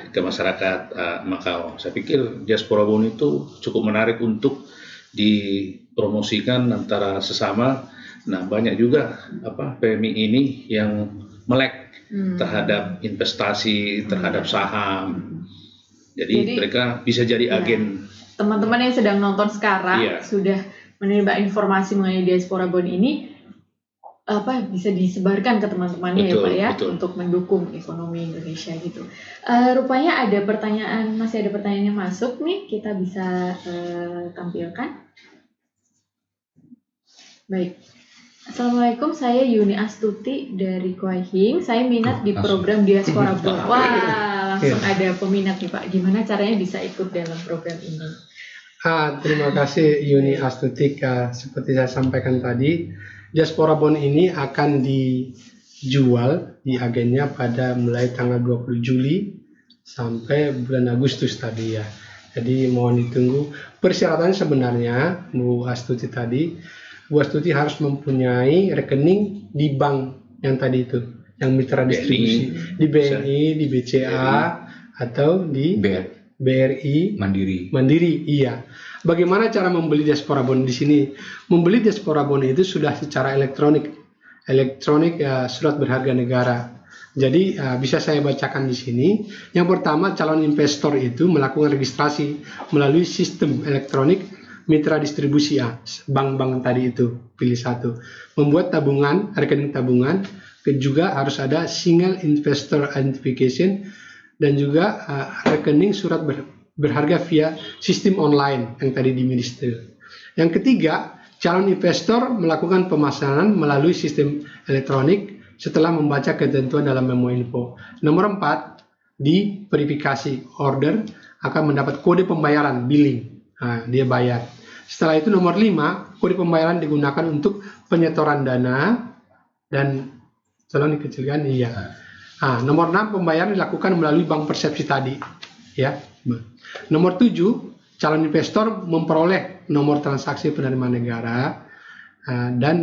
ke masyarakat Makau. Saya pikir diaspora Bon itu cukup menarik untuk dipromosikan antara sesama. Nah, banyak juga PMI ini yang melek terhadap investasi, terhadap saham. Jadi mereka bisa jadi agen. Teman-teman yang sedang nonton sekarang sudah menerima informasi mengenai diaspora Bon ini, bisa disebarkan ke teman-temannya betul. Untuk mendukung ekonomi Indonesia gitu. Rupanya masih ada pertanyaan yang masuk nih, kita bisa tampilkan. Baik. Assalamualaikum, saya Yuni Astuti dari Kuai Hing. Saya minat di program Diaspora Bon. Wah, langsung ada peminat nih Pak. Gimana caranya bisa ikut dalam program ini? Terima kasih Yuni Astuti. Seperti saya sampaikan tadi, Diaspora Bon ini akan dijual di agennya pada mulai tanggal 20 Juli sampai bulan Agustus tadi ya. Jadi mohon ditunggu. Persyaratan sebenarnya Bu Astuti tadi, Bu Astuti harus mempunyai rekening di bank yang tadi itu, yang mitra distribusi, di BNI, di BCA, atau di BRI Mandiri. Iya. Bagaimana cara membeli diaspora bon di sini? Membeli diaspora bon itu sudah secara elektronik surat berharga negara. Jadi bisa saya bacakan di sini. Yang pertama, calon investor itu melakukan registrasi melalui sistem elektronik mitra distribusi bank-bank tadi itu, pilih satu. Membuat tabungan, rekening tabungan, juga harus ada single investor identification, dan juga rekening surat berharga via sistem online yang tadi diminister. Yang ketiga, calon investor melakukan pemasaran melalui sistem elektronik setelah membaca ketentuan dalam memo info. Nomor 4, di verifikasi order akan mendapat kode pembayaran billing. Dia bayar. Setelah itu nomor 5, kode pembayaran digunakan untuk penyetoran dana dan calon dikecilkan nomor 6, pembayaran dilakukan melalui bank persepsi tadi ya. Nomor 7, calon investor memperoleh nomor transaksi penerimaan negara, dan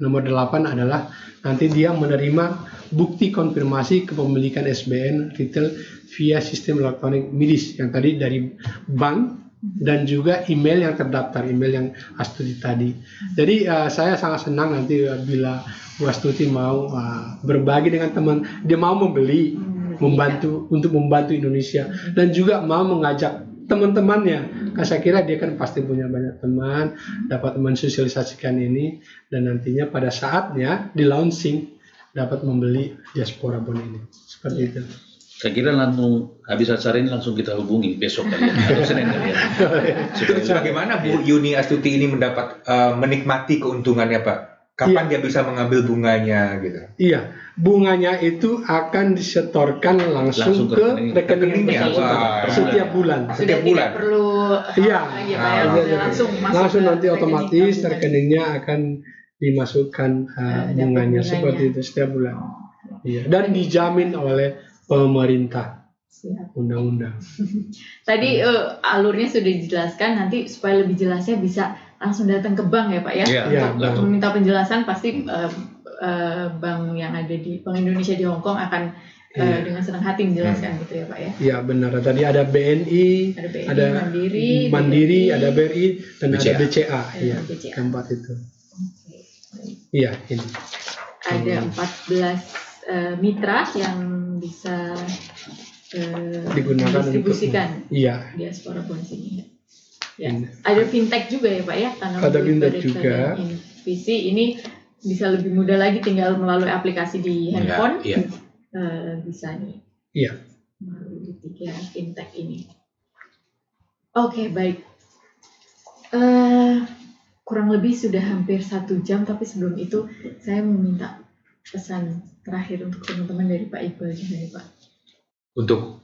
nomor 8 adalah nanti dia menerima bukti konfirmasi kepemilikan SBN retail via sistem elektronik MIDIS yang tadi dari bank, dan juga email yang terdaftar, email yang Astuti tadi. Jadi saya sangat senang nanti bila Bu Astuti mau berbagi dengan teman, dia mau membeli, untuk membantu Indonesia, dan juga mau mengajak teman-temannya. Saya kira dia kan pasti punya banyak teman, dapat mensosialisasikan ini, dan nantinya pada saatnya di launching dapat membeli diaspora bon ini. Seperti itu. Saya kira langsung habis acara ini langsung kita hubungi besok kali ya, atau Senin kali ya. Bagaimana Bu Yuni Astuti ini menikmati keuntungannya Pak? Kapan dia bisa mengambil bunganya gitu? Iya, bunganya itu akan disetorkan langsung ke rekeningnya setiap bulan. Setiap bulan. Tidak perlu langsung nanti otomatis rekeningnya akan dimasukkan bunganya seperti itu setiap bulan. Iya, dan dijamin oleh pemerintah. Undang-undang. Tadi alurnya sudah dijelaskan, nanti supaya lebih jelasnya bisa langsung datang ke bank ya Pak ya, untuk meminta penjelasan. Pasti bank yang ada di Bank Indonesia di Hong Kong akan dengan senang hati menjelaskan gitu ya Pak ya. Iya benar, tadi ada BNI, ada Mandiri, ada BRI, dan BCA. Ada BCA, iya, keempat itu. Iya, ini. Ada 14 mitra yang bisa digunakan distribusikan diaspora bon ini. Ya. Ada fintech juga ya Pak ya, karena ada fintech juga. Visi ini bisa lebih mudah lagi, tinggal melalui aplikasi di handphone bisa nih. Iya. Melalui 3 fintech ini. Oke, baik. Kurang lebih sudah hampir 1 jam, tapi sebelum itu saya meminta pesan terakhir untuk teman-teman dari Pak Iqbal juga nih Pak. Untuk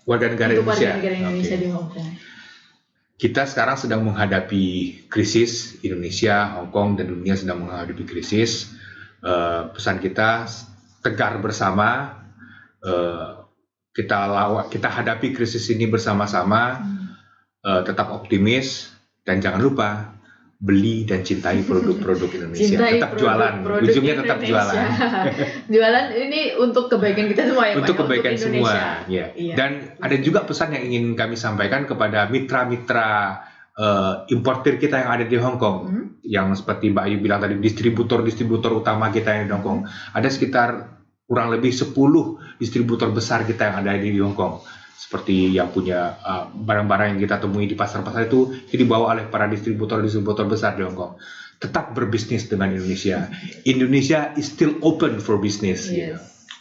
warga negara untuk Indonesia. warga negara Indonesia Oke. di Hong Kong. Kita sekarang sedang menghadapi krisis, Indonesia, Hong Kong, dan dunia sedang menghadapi krisis. Pesan kita tegar bersama, kita hadapi krisis ini bersama-sama, tetap optimis, dan jangan lupa beli dan cintai produk-produk Indonesia. Cintai Tetap jualan, produk ujungnya tetap Indonesia. jualan. Jualan ini untuk kebaikan kita semua ya Pak, Untuk ya, kebaikan Indonesia. semua, ya. Iya. Dan ada juga pesan yang ingin kami sampaikan kepada mitra-mitra importir kita yang ada di Hong Kong, yang seperti Mbak Ayu bilang tadi, distributor utama kita yang di Hong Kong. Ada sekitar kurang lebih 10 distributor besar kita yang ada di Hong Kong. Seperti yang punya barang-barang yang kita temui di pasar-pasar itu dibawa oleh para distributor besar di Hong Kong. Tetap berbisnis dengan Indonesia. Indonesia is still open for business. Yes.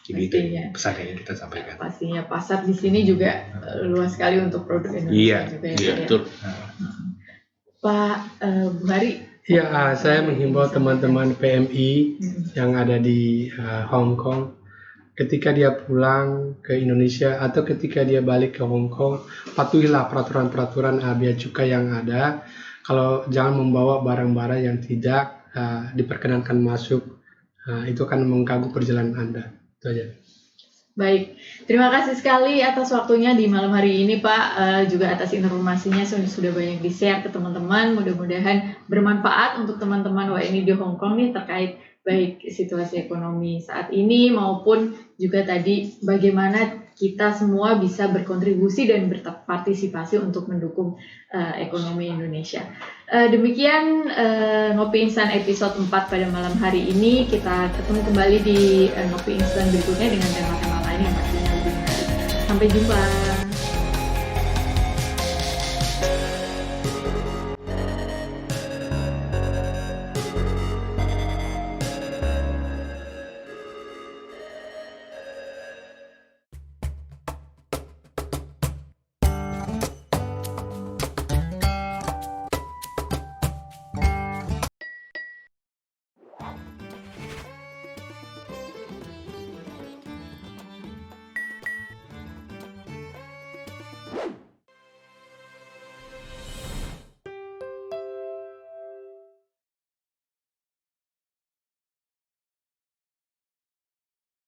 Jadi itu Pastinya. pesan yang ingin kita sampaikan. Pastinya pasar di sini juga luas sekali untuk produk Indonesia Iya, juga ya. Iya, Pak, ya. betul. Pak Bu Hari. Ya, saya menghimbau teman-teman PMI yang ada di Hong Kong, ketika dia pulang ke Indonesia atau ketika dia balik ke Hong Kong, patuhilah peraturan-peraturan bea cukai yang ada. Kalau jangan membawa barang-barang yang tidak diperkenankan masuk, itu akan mengganggu perjalanan Anda. Itu aja. Baik, terima kasih sekali atas waktunya di malam hari ini Pak, juga atas informasinya sudah banyak di-share ke teman-teman. Mudah-mudahan bermanfaat untuk teman-teman WNI di Hong Kong nih terkait baik situasi ekonomi saat ini maupun juga tadi bagaimana kita semua bisa berkontribusi dan berpartisipasi untuk mendukung ekonomi Indonesia. Demikian Ngopi Instan episode 4 pada malam hari ini. Kita ketemu kembali di Ngopi Instan berikutnya dengan tema-tema lain yang pastinya lebih menarik. Sampai jumpa.